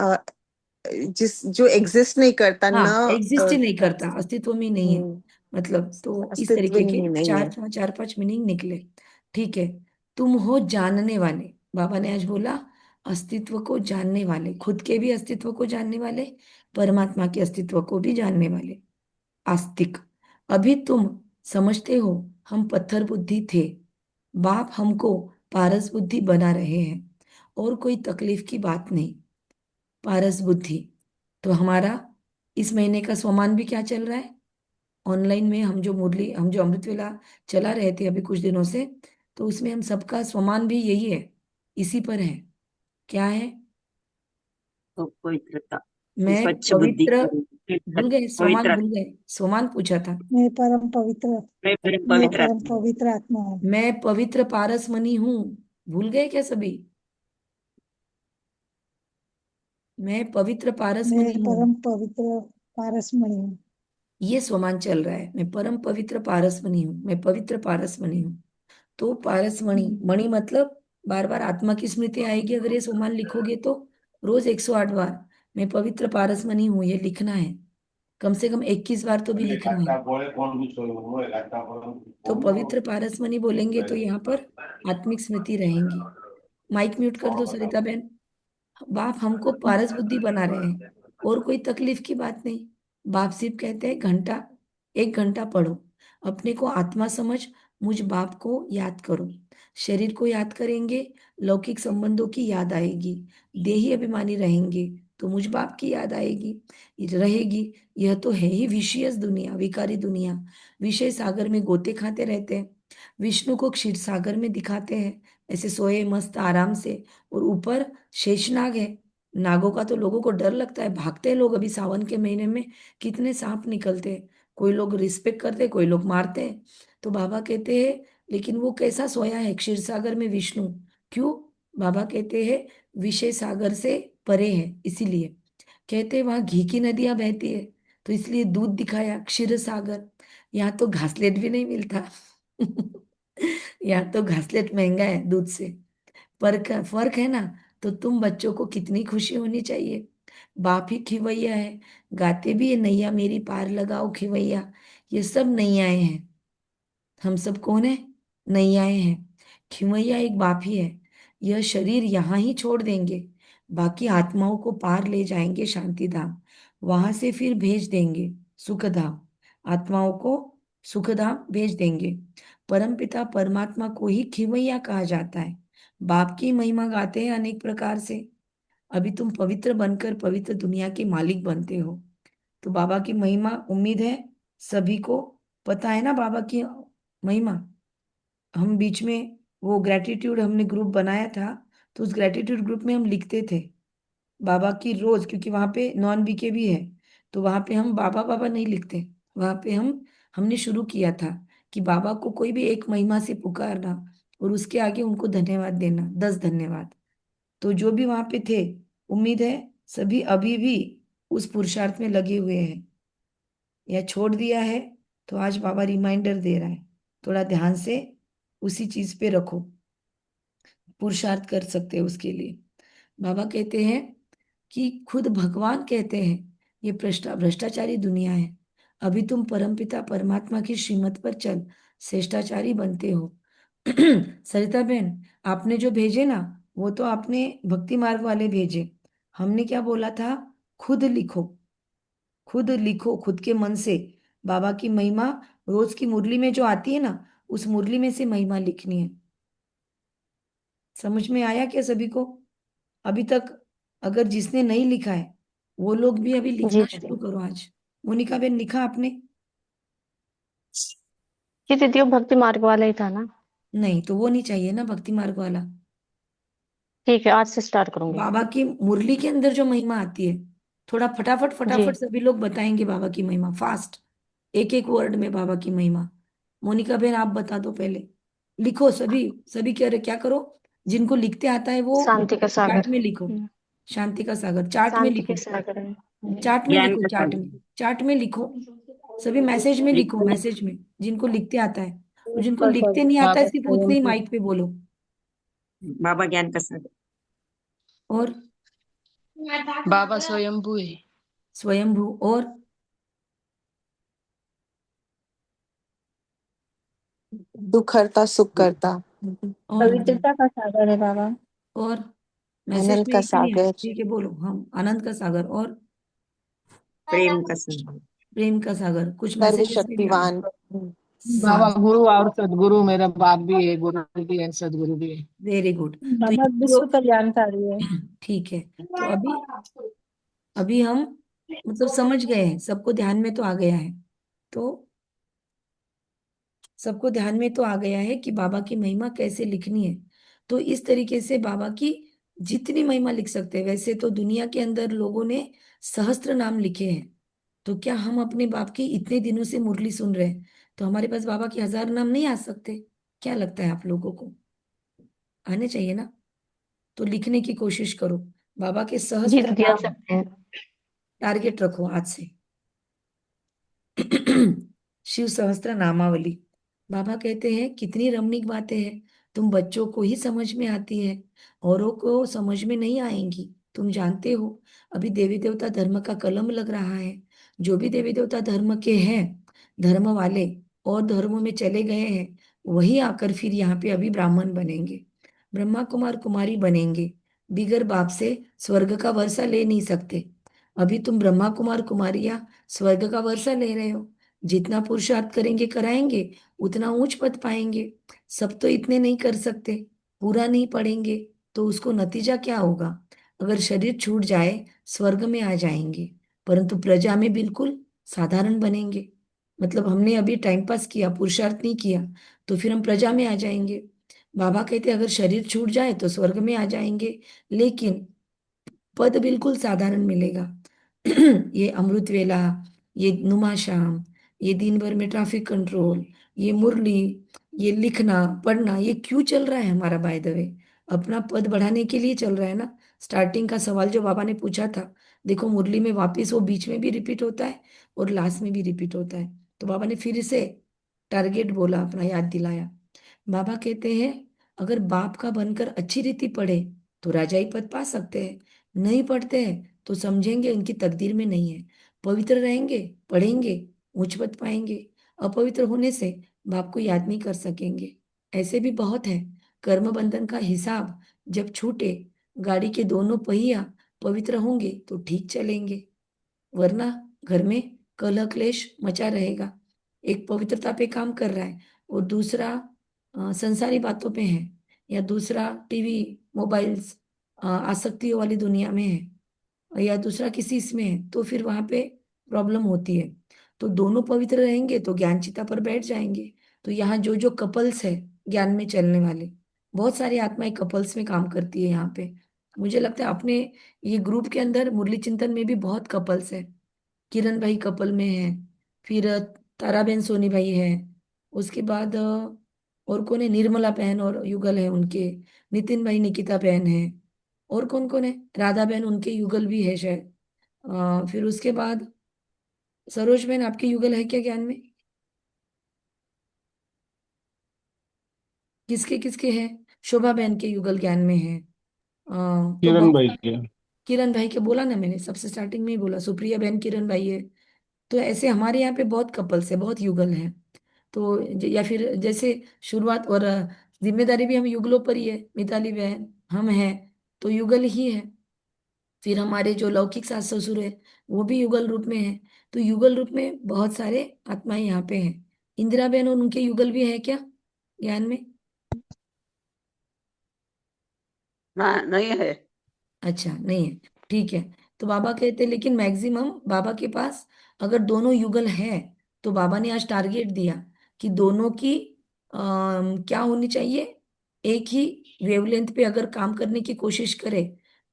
[SPEAKER 7] जो एग्जिस्ट नहीं करता न
[SPEAKER 1] हाँ, एग्जिस्ट ही नहीं करता, अस्तित्व में ही नहीं है।
[SPEAKER 7] हम्म,
[SPEAKER 1] मतलब तो इस
[SPEAKER 7] अस्तित्व
[SPEAKER 1] तरीके
[SPEAKER 7] ही
[SPEAKER 1] के
[SPEAKER 7] में नहीं है।
[SPEAKER 1] चार पांच मीनिंग निकले। ठीक है। तुम हो जानने वाले, बाबा ने आज बोला, अस्तित्व को जानने वाले, खुद के भी अस्तित्व को जानने वाले, परमात्मा के अस्तित्व को भी जानने वाले, आस्तिक। अभी तुम समझते हो हम पत्थर बुद्धि थे, बाप हमको पारस बुद्धि बना रहे हैं, और कोई तकलीफ की बात नहीं। पारस बुद्धि। तो हमारा इस महीने का स्वमान भी क्या चल रहा है? ऑनलाइन में हम जो अमृत वेला चला रहे थे अभी कुछ दिनों से, तो उसमें हम सबका स्वमान भी यही है, इसी पर है। क्या है?
[SPEAKER 5] तो पवित्रता,
[SPEAKER 1] मैं
[SPEAKER 5] स्वच्छ बुद्धि
[SPEAKER 1] पवित्र,
[SPEAKER 5] करो,
[SPEAKER 1] भूल गए स्वमान,
[SPEAKER 5] पवित्र,
[SPEAKER 1] भूल गए। स्वमान पूछा था।
[SPEAKER 6] मैं परम पवित्र,
[SPEAKER 5] मैं परम
[SPEAKER 6] मैं
[SPEAKER 5] पवित्र
[SPEAKER 6] परम
[SPEAKER 5] आत्मा हूँ।
[SPEAKER 6] पवित्र आत्मा हूँ।
[SPEAKER 1] मैं पवित्र पारसमणि हूँ। भूल गए क्या सभी? मैं पवित्र
[SPEAKER 6] मैं
[SPEAKER 1] पारसमणि हूँ।
[SPEAKER 6] परम पवित्र पारसमणि हूँ।
[SPEAKER 1] ये स्वमान चल रहा है, मैं परम पवित्र पारसमणि हूँ, मैं पवित्र पारसमणि हूँ। तो पारसमणि, मणि मतलब बार बार आत्मा की स्मृति आएगी अगर ये सोमान लिखोगे तो। रोज 108 बार मैं पवित्र पारसमणि हूँ ये लिखना है। कम से कम 21 बार तो भी लिखना है। तो पवित्र पारसमणि बोलेंगे तो यहाँ पर आत्मिक स्मृति रहेंगी। माइक म्यूट कर दो सरिता बहन। बाप हमको पारस बुद्धि बना रहे हैं, और कोई तकलीफ की बात नहीं। बाप सिर्फ कहते हैं घंटा, 1 घंटा पढ़ो, अपने को आत्मा समझ, मुझ बाप को याद करो। शरीर को याद करेंगे, लौकिक संबंधों की याद आएगी। देही अभिमानी रहेंगे तो मुझ बाप की याद आएगी, रहेगी। यह तो है ही विषयस दुनिया, विकारी दुनिया। विषय सागर में गोते खाते रहते हैं, विष्णु को क्षीर सागर में दिखाते हैं ऐसे सोए मस्त आराम से। और ऊपर शेषनाग है। नागों का तो लोगों को डर लगता है, भागते हैं लोग। अभी सावन के महीने में कितने सांप निकलते हैं। कोई लोग रिस्पेक्ट करते हैं, कोई लोग मारते हैं। तो बाबा कहते हैं लेकिन वो कैसा सोया है क्षीर सागर में विष्णु? क्यों? बाबा कहते हैं विषय सागर से परे है, इसीलिए कहते हैं वहां घी की नदियां बहती है, तो इसलिए दूध दिखाया क्षीर सागर। यहाँ तो घासलेट भी नहीं मिलता। यहाँ तो घासलेट महंगा है दूध से। फर्क है ना। तो तुम बच्चों को कितनी खुशी होनी चाहिए। बाप ही खिवैया है। गाते भी है, नैया मेरी पार लगाओ खिवैया। ये सब नैयाएं हैं। हम सब कौन है? नैयाएं हैं। खिवैया एक बाप ही है। यह शरीर यहाँ ही छोड़ देंगे। बाकी आत्माओं को पार ले जाएंगे शांति धाम। वहां से फिर भेज देंगे सुख धाम। आत्माओं को सुख धाम भेज देंगे। परमपिता परमात्मा को ही खिवैया कहा जाता है। बाप की महिमा गाते हैं अनेक प्रकार से। अभी तुम पवित्र बनकर पवित्र दुनिया के मालिक बनते हो। तो बाबा की महिमा, उम्मीद है सभी को पता है ना बाबा की महिमा। हम बीच में वो ग्रेटिट्यूड हमने ग्रुप बनाया था। तो उस ग्रेटिट्यूड ग्रुप में हम लिखते थे बाबा की रोज, क्योंकि वहां पे नॉन बीके भी है। तो वहां पे हम बाबा बाबा नहीं लिखते। वहां पे हमने शुरू किया था कि बाबा को कोई भी एक महिमा से पुकारना और उसके आगे उनको धन्यवाद देना, 10 धन्यवाद। तो जो भी वहां पे थे, उम्मीद है सभी अभी भी उस पुरुषार्थ में लगे हुए हैं या छोड़ दिया है। तो आज बाबा रिमाइंडर दे रहा है, थोड़ा ध्यान से उसी चीज पे रखो। पुरुषार्थ कर सकते हैं उसके लिए। बाबा कहते हैं कि खुद भगवान कहते हैं ये भ्रष्टाचारी दुनिया है। अभी तुम परमपिता परमात्मा की श्रीमत पर चल श्रेष्ठाचारी बनते हो। सरिता बहन, आपने जो भेजे ना, वो तो आपने भक्ति मार्ग वाले भेजे। हमने क्या बोला था? खुद लिखो। खुद लिखो खुद के मन से बाबा की महिमा। रोज की मुरली में जो आती है ना, उस मुरली में से महिमा लिखनी है। समझ में आया क्या सभी को? अभी तक अगर जिसने नहीं लिखा है वो लोग भी अभी
[SPEAKER 8] जी
[SPEAKER 1] लिखना
[SPEAKER 8] दीदी।
[SPEAKER 1] शुरू करो आज। मोनिका बहन, लिखा आपने?
[SPEAKER 8] जी दीदी, वो भक्ति मार्ग वाला ही था ना।
[SPEAKER 1] नहीं तो वो नहीं चाहिए ना भक्ति मार्ग वाला।
[SPEAKER 8] ठीक है, आज से स्टार्ट करूंगी।
[SPEAKER 1] बाबा की मुरली के अंदर जो महिमा आती है, थोड़ा फटाफट
[SPEAKER 8] जी।
[SPEAKER 1] फटाफट सभी लोग बताएंगे बाबा की महिमा फास्ट। एक एक वर्ड में बाबा की महिमा। मोनिका बहन आप बता दो पहले। लिखो सभी। सभी कह रहे क्या करो? जिनको लिखते आता है वो
[SPEAKER 8] शांति का
[SPEAKER 1] चार्ट
[SPEAKER 8] सागर।
[SPEAKER 1] में लिखो। शांति का सागर चार्ट में
[SPEAKER 8] शांति के
[SPEAKER 1] लिखो।
[SPEAKER 8] सागर है।
[SPEAKER 1] चार्ट में
[SPEAKER 5] ज्ञान
[SPEAKER 1] लिखो,
[SPEAKER 5] का
[SPEAKER 1] चार्ट में।
[SPEAKER 5] सागर।
[SPEAKER 1] चार्ट में लिखो। सभी मैसेज में लिखो,
[SPEAKER 5] लिखो।
[SPEAKER 1] मैसेज में जिनको लिखते आता है। और जिनको
[SPEAKER 2] ऊपर
[SPEAKER 1] लिखते
[SPEAKER 2] पर
[SPEAKER 1] नहीं आता है
[SPEAKER 6] बाबा
[SPEAKER 1] सिर्फ उतने
[SPEAKER 6] स्वयं
[SPEAKER 1] ही
[SPEAKER 6] भी।
[SPEAKER 1] माइक पे बोलो।
[SPEAKER 5] बाबा ज्ञान का सागर।
[SPEAKER 1] और
[SPEAKER 9] बाबा स्वयंभू है।
[SPEAKER 1] स्वयंभू। और
[SPEAKER 7] दुख हरता सुख करता।
[SPEAKER 1] और
[SPEAKER 2] पवित्रता का सागर है बाबा।
[SPEAKER 1] और मैसेज
[SPEAKER 7] आनंद
[SPEAKER 1] में
[SPEAKER 7] का
[SPEAKER 1] एक ही नहीं है,
[SPEAKER 7] सागर।
[SPEAKER 1] ठीक है बोलो। हम आनंद का सागर। और
[SPEAKER 5] प्रेम का सागर।
[SPEAKER 1] प्रेम का सागर। कुछ मैसेजेस में भी आ
[SPEAKER 7] सर्वशक्तिवान।
[SPEAKER 9] बाबा
[SPEAKER 1] हाँ।
[SPEAKER 9] गुरु और सदगुरु, मेरा बाप भी है, गुरु भी है, सदगुरु भी है।
[SPEAKER 1] Very good. तो
[SPEAKER 2] बाबा
[SPEAKER 1] ये जो
[SPEAKER 2] विश्व कल्याणकारी है।
[SPEAKER 1] ठीक है। तो अभी अभी हम मतलब समझ गए हैं, सबको ध्यान में तो आ गया है। तो सबको ध्यान में तो आ गया है कि बाबा की महिमा कैसे लिखनी है। तो इस तरीके से बाबा की जितनी महिमा लिख सकते हैं। वैसे तो दुनिया के अंदर लोगों ने सहस्त्र नाम लिखे हैं। तो क्या हम अपने बाप की इतने दिनों से मुरली सुन रहे हैं, तो हमारे पास बाबा के 1000 नाम नहीं आ सकते? क्या लगता है आप लोगों को? आने चाहिए ना। तो लिखने की कोशिश करो। बाबा के
[SPEAKER 8] जी
[SPEAKER 1] सहस्त्र
[SPEAKER 8] दीदी, आ
[SPEAKER 1] नाम
[SPEAKER 8] सकते हैं।
[SPEAKER 1] टारगेट रखो आज से। शिव सहस्त्र नामावली। बाबा कहते हैं कितनी रमणीक बातें हैं। तुम बच्चों को ही समझ में आती है, औरों को समझ में नहीं आएंगी। तुम जानते हो अभी देवी देवता धर्म का कलम लग रहा है। जो भी देवी देवता धर्म के हैं, धर्म वाले और धर्मों में चले गए हैं, वही आकर फिर यहाँ पे अभी ब्राह्मण बनेंगे, ब्रह्मा कुमार कुमारी बनेंगे। बिगर बाप से स्वर्ग का वर्षा ले नहीं सकते। अभी तुम ब्रह्मा कुमार कुमारियां स्वर्ग का वर्षा ले रहे हो। जितना पुरुषार्थ करेंगे कराएंगे, उतना ऊंच पद पाएंगे। सब तो इतने नहीं कर सकते। पूरा नहीं पढ़ेंगे तो उसको नतीजा क्या होगा? अगर शरीर छूट जाए स्वर्ग में आ जाएंगे, परंतु प्रजा में बिल्कुल साधारण बनेंगे। मतलब हमने अभी टाइम पास किया, पुरुषार्थ नहीं किया, तो फिर हम प्रजा में आ जाएंगे। बाबा कहते अगर शरीर छूट जाए तो स्वर्ग में आ जाएंगे, लेकिन पद बिल्कुल साधारण मिलेगा। ये अमृत वेला, ये नुमा शाम, ये दिन भर में ट्रैफिक कंट्रोल, ये मुरली, ये लिखना पढ़ना, ये क्यों चल रहा है हमारा? बाय द वे अपना पद बढ़ाने के लिए चल रहा है ना। स्टार्टिंग का सवाल जो बाबा ने पूछा था, देखो मुरली में वापिस वो बीच में भी रिपीट होता है और लास्ट में भी रिपीट होता है। तो बाबा ने फिर से टारगेट बोला, अपना याद दिलाया। बाबा कहते हैं अगर बाप का बनकर अच्छी रीति पढ़े तो राजाई पद पा सकते हैं, नहीं पढ़ते हैं तो समझेंगे उनकी तकदीर में नहीं है। पवित्र रहेंगे, पढ़ेंगे, उच्च पद पाएंगे। अपवित्र होने से बाप को याद नहीं कर सकेंगे। ऐसे भी बहुत है। कर्म बंधन का हिसाब जब छूटे, गाड़ी के दोनों पहिया पवित्र होंगे तो ठीक चलेंगे, वरना घर में कलह क्लेश मचा रहेगा। एक पवित्रता पे काम कर रहा है और दूसरा संसारी बातों पे है, या दूसरा टीवी मोबाइल्स आसक्तियों वाली दुनिया में है, या दूसरा किसी इसमें है, तो फिर वहां पे प्रॉब्लम होती है। तो दोनों पवित्र रहेंगे तो ज्ञान चिता पर बैठ जाएंगे। तो यहाँ जो जो कपल्स है ज्ञान में चलने वाले, बहुत सारी आत्माएं कपल्स में काम करती है यहाँ पे। मुझे लगता है अपने ये ग्रुप के अंदर मुरली चिंतन में भी बहुत कपल्स है। किरण भाई कपल में है, फिर ताराबेन सोनी भाई है, उसके बाद और कौन है, निर्मला बहन और युगल है उनके, नितिन भाई निकिता बहन है, और कौन कौन है, राधा बहन उनके युगल भी है शायद। फिर उसके बाद सरोज बहन आपके युगल है क्या ज्ञान में? किसके किसके हैं? शोभा बहन के युगल ज्ञान में है। तो
[SPEAKER 9] किरण
[SPEAKER 1] बहुत
[SPEAKER 9] भाई
[SPEAKER 1] सारे।
[SPEAKER 9] के।
[SPEAKER 1] किरण भाई के बोला ना मैंने, सबसे स्टार्टिंग में ही बोला, सुप्रिया बहन किरण भाई है। तो ऐसे हमारे यहाँ पे बहुत कपल्स है, बहुत युगल हैं। तो या फिर जैसे शुरुआत और जिम्मेदारी भी हम युगलों पर ही है, मिताली बहन हम हैं तो युगल ही है। फिर हमारे जो लौकिक सास ससुर है वो भी युगल रूप में है। तो युगल रूप में बहुत सारे आत्माएं यहाँ पे हैं। इंदिरा बहन और उनके युगल भी है क्या ज्ञान में?
[SPEAKER 3] हाँ नहीं है।
[SPEAKER 1] अच्छा नहीं है, ठीक है। तो बाबा कहते हैं लेकिन मैक्सिमम बाबा के पास अगर दोनों युगल है, तो बाबा ने आज टारगेट दिया कि दोनों की क्या होनी चाहिए, एक ही वेवलेंथ पे अगर काम करने की कोशिश करे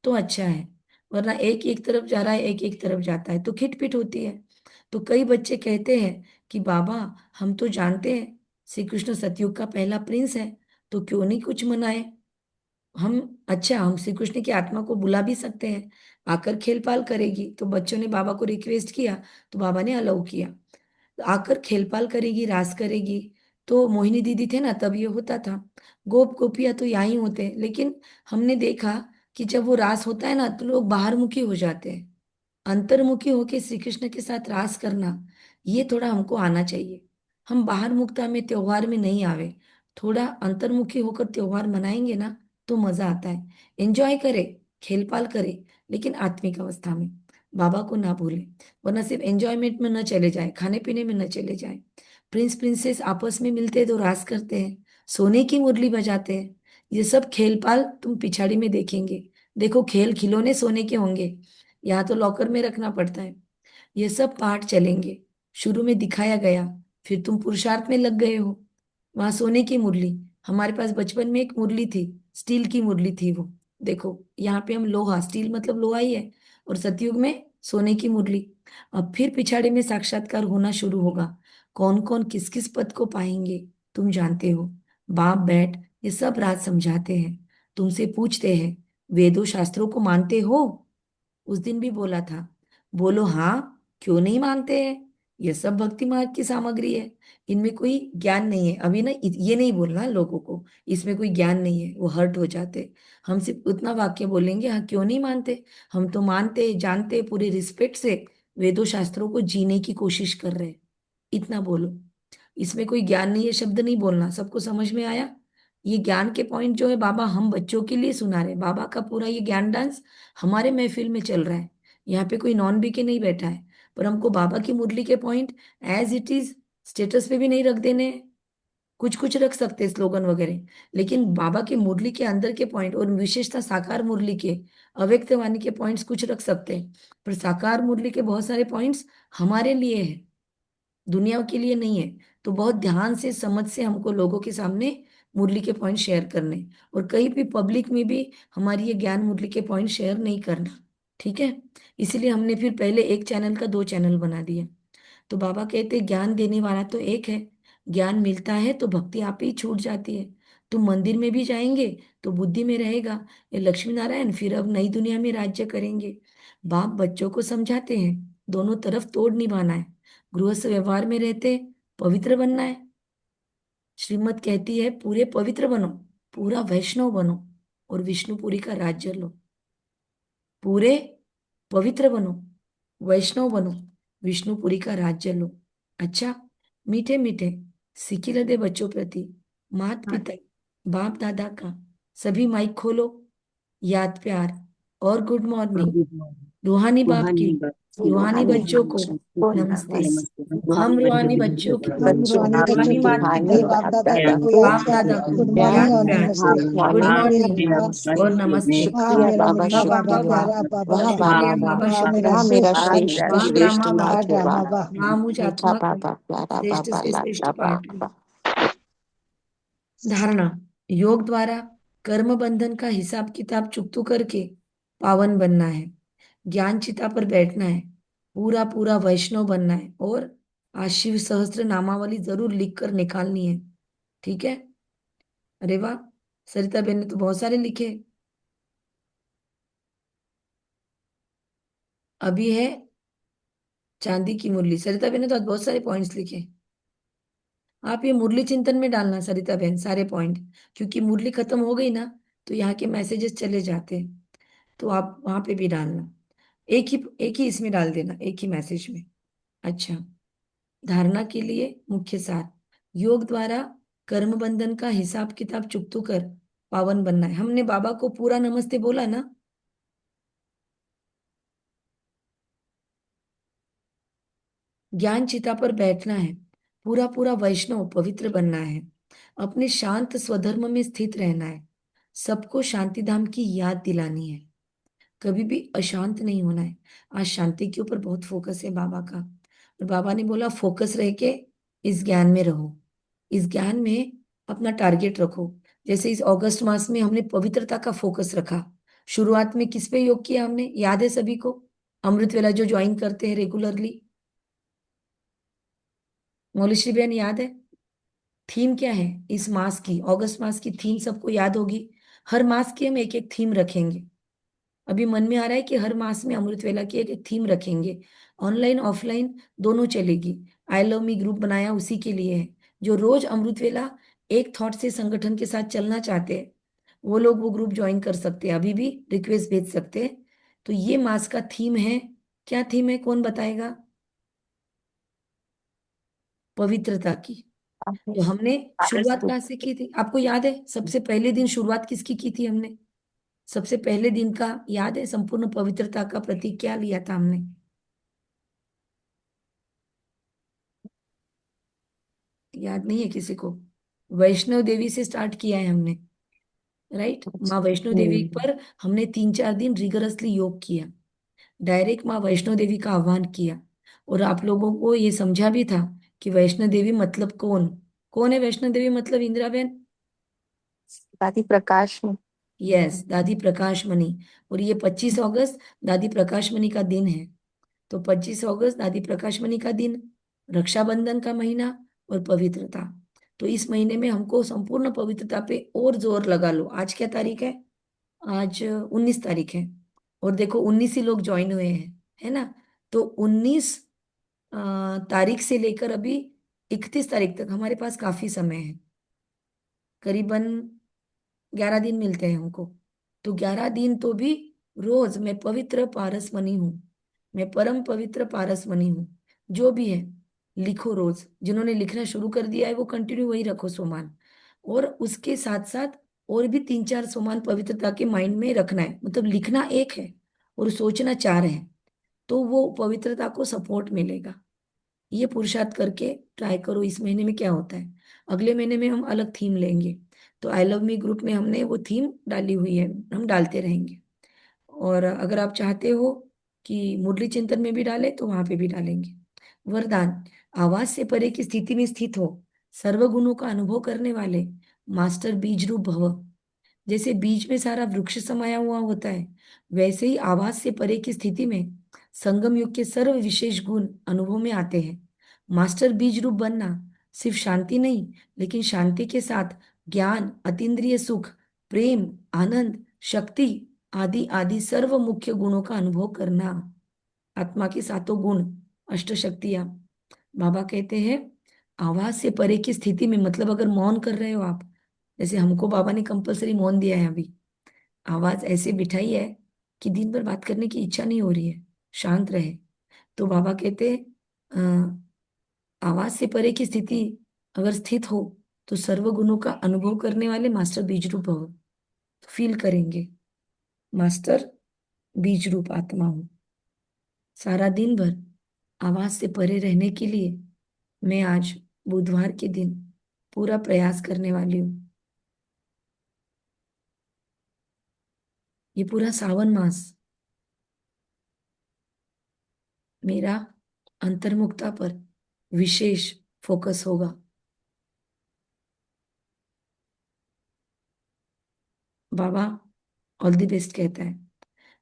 [SPEAKER 1] तो अच्छा है। वरना एक एक तरफ जा रहा है, एक एक तरफ जाता है तो खिटपिट होती है। तो कई बच्चे कहते हैं कि बाबा हम तो जानते हैं श्री कृष्ण सतयुग का पहला प्रिंस है, तो क्यों नहीं कुछ मनाए हम। अच्छा, हम श्री कृष्ण की आत्मा को बुला भी सकते हैं, आकर खेल पाल करेगी। तो बच्चों ने बाबा को रिक्वेस्ट किया तो बाबा ने अलाउ किया। तो आकर खेल पाल करेगी, रास करेगी। तो मोहिनी दीदी थे ना तब ये होता था। गोप गोपियां तो यहाँ ही होते हैं, लेकिन हमने देखा कि जब वो रास होता है ना तो लोग बाहर मुखी हो जाते हैं। अंतर्मुखी होके श्री कृष्ण के साथ रास करना, ये थोड़ा हमको आना चाहिए। हम बाहर मुखता में त्योहार में नहीं आवे, थोड़ा अंतर्मुखी होकर त्योहार मनाएंगे ना तो मजा आता है। एंजॉय करे, खेल पाल करे, लेकिन आत्मिक अवस्था में बाबा को ना भूले। वरना सिर्फ एंजॉयमेंट में न चले जाए, खाने पीने में न चले जाए। प्रिंस प्रिंसेस आपस में मिलते हैं तो रास करते हैं, सोने की मुरली बजाते हैं। ये सब खेल पाल तुम पिछाड़ी में देखेंगे। देखो खेल खिलौने सोने के होंगे, यहाँ तो लॉकर में रखना पड़ता है। ये सब पाठ चलेंगे, शुरू में दिखाया गया, फिर तुम पुरुषार्थ में लग गए हो। वहां सोने की मुरली, हमारे पास बचपन में एक मुरली थी, स्टील की मुरली थी वो। देखो यहाँ पे हम लोहा, स्टील मतलब लोहा ही है, और सतयुग में सोने की मुरली। अब फिर पिछाड़ी में साक्षात्कार होना शुरू होगा। कौन कौन किस किस पद को पाएंगे तुम जानते हो। बाप बैठ ये सब राज समझाते हैं, तुमसे पूछते हैं वेदों शास्त्रों को मानते हो। उस दिन भी बोला था, बोलो हाँ, क्यों नहीं मानते हैं। ये सब भक्ति मार्ग की सामग्री है, इनमें कोई ज्ञान नहीं है। अभी ना ये नहीं बोलना लोगों को इसमें कोई ज्ञान नहीं है, वो हर्ट हो जाते। हम सिर्फ उतना वाक्य बोलेंगे, हाँ क्यों नहीं मानते, हम तो मानते जानते पूरे रिस्पेक्ट से वेदों शास्त्रों को जीने की कोशिश कर रहे हैं, इतना बोलो। इसमें कोई ज्ञान नहीं है शब्द नहीं बोलना। सबको समझ में आया? ये ज्ञान के पॉइंट जो है बाबा हम बच्चों के लिए सुना रहे। बाबा का पूरा ये ज्ञान डांस हमारे महफिल में चल रहा है। यहाँ पे कोई नॉन बी के नहीं बैठा है, पर हमको बाबा की मुरली के point as it is status पे भी नहीं रख देने हैं। कुछ कुछ रख सकते हैं स्लोगन वगैरह, लेकिन बाबा की मुरली के अंदर के पॉइंट और विशेषता साकार मुरली के अव्यक्त वाणी के पॉइंट्स कुछ रख सकते हैं, पर साकार मुरली के बहुत सारे पॉइंट्स हमारे लिए है, दुनिया के लिए नहीं है। तो बहुत ध्यान से समझ से हमको लोगों के सामने मुरली के पॉइंट शेयर करने, और कहीं भी पब्लिक में भी हमारी ये ज्ञान मुरली के पॉइंट शेयर नहीं करना, ठीक है। इसीलिए हमने फिर पहले एक चैनल का दो चैनल बना दिया। तो बाबा कहते ज्ञान देने वाला तो एक है, ज्ञान मिलता है तो भक्ति आप ही छूट जाती है। तुम मंदिर में भी जाएंगे तो बुद्धि में रहेगा ये लक्ष्मी नारायण, फिर अब नई दुनिया में राज्य करेंगे। बाप बच्चों को समझाते हैं दोनों तरफ तोड़ निभाना है। गृहस्थ व्यवहार में रहते पवित्र बनना है। श्रीमत कहती है पूरे पवित्र बनो, पूरा वैष्णव बनो और विष्णुपुरी का राज्य लो। पूरे पवित्र बनो, वैष्णव बनो, विष्णुपुरी का राज्य लो। अच्छा, मीठे मीठे सिखी लदे बच्चों प्रति मात पिता बाप दादा का सभी माइक खोलो, याद प्यार और गुड मॉर्निंग। रूहानी बाप की
[SPEAKER 5] रूहानी बात की
[SPEAKER 1] रूहानी बच्चों को नमस्ते।
[SPEAKER 5] नमस्ते।
[SPEAKER 1] हम रूहानी बच्चों की रूहानी माता पिता
[SPEAKER 6] मेरे बाप दादा
[SPEAKER 1] या
[SPEAKER 6] को याद
[SPEAKER 1] बाप
[SPEAKER 6] प्यार,
[SPEAKER 1] दादा को
[SPEAKER 6] गुड
[SPEAKER 1] याद
[SPEAKER 6] मॉर्निंग और
[SPEAKER 1] प्यार,
[SPEAKER 6] नमस्ते।
[SPEAKER 1] गुड
[SPEAKER 6] हाँ
[SPEAKER 1] मॉर्निंग
[SPEAKER 6] मेरा
[SPEAKER 1] और नमस्ते।
[SPEAKER 6] हाँ मेरा मुन्ना
[SPEAKER 1] वाह
[SPEAKER 6] बाबा
[SPEAKER 1] वाह वाह,
[SPEAKER 6] प्यारा बाबा,
[SPEAKER 1] शुक्रिया बाबा,
[SPEAKER 6] हाँ मेरा
[SPEAKER 1] शुक्रिया।
[SPEAKER 6] श्रेष्ठ
[SPEAKER 7] श्रेष्ठ
[SPEAKER 1] वाह
[SPEAKER 7] श्रेष्ठ
[SPEAKER 1] ब्रह्मा
[SPEAKER 6] वाह
[SPEAKER 1] बाप,
[SPEAKER 7] लाडले
[SPEAKER 6] ड्रामा
[SPEAKER 7] वाला
[SPEAKER 6] वाह।
[SPEAKER 1] वाह मुझ
[SPEAKER 7] मीठा
[SPEAKER 1] आत्मा का
[SPEAKER 7] बाबा प्यारा
[SPEAKER 1] श्रेष्ठ
[SPEAKER 7] बाबा
[SPEAKER 1] से श्रेष्ठ
[SPEAKER 7] लाडला
[SPEAKER 1] पाठ।
[SPEAKER 7] बाबा।
[SPEAKER 1] धारणा, योग द्वारा कर्म बंधन का हिसाब किताब चुकतू करके पावन बनना है, ज्ञान चिता पर बैठना है, पूरा पूरा वैष्णव बनना है और आज शिव सहस्त्र नामावली जरूर लिख कर निकालनी है। ठीक है? अरे वाह, सरिता बेन ने तो बहुत सारे लिखे। अभी है चांदी की मुरली। सरिता बेन ने तो आज बहुत सारे पॉइंट्स लिखे। आप ये मुरली चिंतन में डालना सरिता बहन सारे पॉइंट, क्योंकि मुरली खत्म हो गई ना तो यहाँ के मैसेजेस चले जाते हैं, तो आप वहां पे भी डालना। एक ही इसमें डाल देना, एक ही मैसेज में। अच्छा, धारणा के लिए मुख्य सार, योग द्वारा कर्म बंधन का हिसाब किताब चुकतू कर पावन बनना है। हमने बाबा को पूरा नमस्ते बोला ना। ज्ञान चिता पर बैठना है, पूरा पूरा वैष्णव पवित्र बनना है, अपने शांत स्वधर्म में स्थित रहना है, सबको शांति धाम की याद दिलानी है, कभी भी अशांत नहीं होना है। आज शांति के ऊपर बहुत फोकस है बाबा का, और बाबा ने बोला फोकस रह के इस ज्ञान में रहो, इस ज्ञान में अपना टारगेट रखो। जैसे इस अगस्त मास में हमने पवित्रता का फोकस रखा। शुरुआत में किस पे योग किया हमने, याद है सभी को? अमृत वेला जो ज्वाइन करते हैं रेगुलरली, मौलिश्री बहन याद है? थीम क्या है इस मास की? अगस्त मास की थीम सबको याद होगी। हर मास की हम एक एक थीम रखेंगे। अभी मन में आ रहा है कि हर मास में अमृत वेला की एक एक थीम रखेंगे, ऑनलाइन ऑफलाइन दोनों चलेगी। आई लव मी ग्रुप बनाया उसी के लिए है। जो रोज अमृत वेला एक थॉट से संगठन के साथ चलना चाहते हैं वो लोग वो ग्रुप ज्वाइन कर सकते हैं, अभी भी रिक्वेस्ट भेज सकते हैं। तो ये मास का थीम है, क्या थीम है कौन बताएगा? पवित्रता की। तो हमने शुरुआत कहाँ से की थी आपको याद है? सबसे पहले दिन शुरुआत किसकी की थी हमने? सबसे पहले दिन का याद है? संपूर्ण पवित्रता का प्रतीक क्या लिया था हमने? याद नहीं है किसी को? वैष्णव देवी से स्टार्ट किया है हमने, राइट? माँ वैष्णो देवी पर हमने 3-4 दिन रिगरसली योग किया, डायरेक्ट माँ वैष्णो देवी का आह्वान किया, और आप लोगों को ये समझा भी था कि वैष्णो देवी मतलब कौन। कौन है वैष्णो देवी मतलब, इंदिरा बहन?
[SPEAKER 7] दादी प्रकाश में।
[SPEAKER 1] यस, दादी प्रकाश मणि। और ये 25 अगस्त दादी प्रकाश मणि का दिन है। तो 25 अगस्त दादी प्रकाश मणि का दिन, रक्षाबंधन का महीना और पवित्रता। तो इस महीने में हमको संपूर्ण पवित्रता पे और जोर लगा लो। आज क्या तारीख है? आज 19 तारीख है, और देखो 19 ही लोग ज्वाइन हुए हैं, है ना? तो 19 तारीख से लेकर अभी 31 तारीख तक हमारे पास काफी समय है, करीबन 11 दिन मिलते हैं हमको। तो 11 दिन तो भी रोज मैं पवित्र पारसमणि हूँ, मैं परम पवित्र पारसमणि हूँ, जो भी है लिखो रोज। जिन्होंने लिखना शुरू कर दिया है वो कंटिन्यू वही रखो सोमान, और उसके साथ साथ और भी 3-4 सोमान पवित्रता के माइंड में रखना है। मतलब लिखना एक है और सोचना 4 है, तो वो पवित्रता को सपोर्ट मिलेगा। ये पुरुषार्थ करके ट्राई करो। इस महीने में क्या होता है, अगले महीने में हम अलग थीम लेंगे। तो आई लव मी ग्रुप में हमने वो थीम डाली हुई है, हम डालते रहेंगे। और अगर आप चाहते हो कि मुरली चिंतन में भी डालें तो वहां पे भी डालेंगे। वरदान, आवाज से परे की स्थिति में स्थित हो, सर्वगुणों का अनुभव करने वाले मास्टर बीज रूप भव। जैसे बीज में सारा वृक्ष समाया हुआ होता है, वैसे ही आवाज से परे की स्थिति में संगम युग के सर्व विशेष गुण अनुभव में आते हैं। मास्टर बीज रूप बनना सिर्फ शांति नहीं, लेकिन शांति के साथ ज्ञान, अतीन्द्रिय सुख, प्रेम, आनंद, शक्ति आदि आदि सर्व मुख्य गुणों का अनुभव करना। आत्मा के सातों गुण, अष्ट शक्तियां, बाबा कहते हैं आवाज से परे की स्थिति में, मतलब अगर मौन कर रहे हो आप, जैसे हमको बाबा ने कंपलसरी मौन दिया है अभी, आवाज ऐसे बिठाई है कि दिन भर बात करने की इच्छा नहीं हो रही है, शांत रहे, तो बाबा कहते हैं आवाज से परे की स्थिति अगर स्थित हो तो सर्व गुणों का अनुभव करने वाले मास्टर बीज रूप हो, तो फील करेंगे मास्टर बीज रूप आत्मा हूं। सारा दिन भर आवाज से परे रहने के लिए मैं आज बुधवार के दिन पूरा प्रयास करने वाली हूँ। ये पूरा सावन मास मेरा अंतर्मुखता पर विशेष फोकस होगा। बाबा ऑल द बेस्ट कहता है।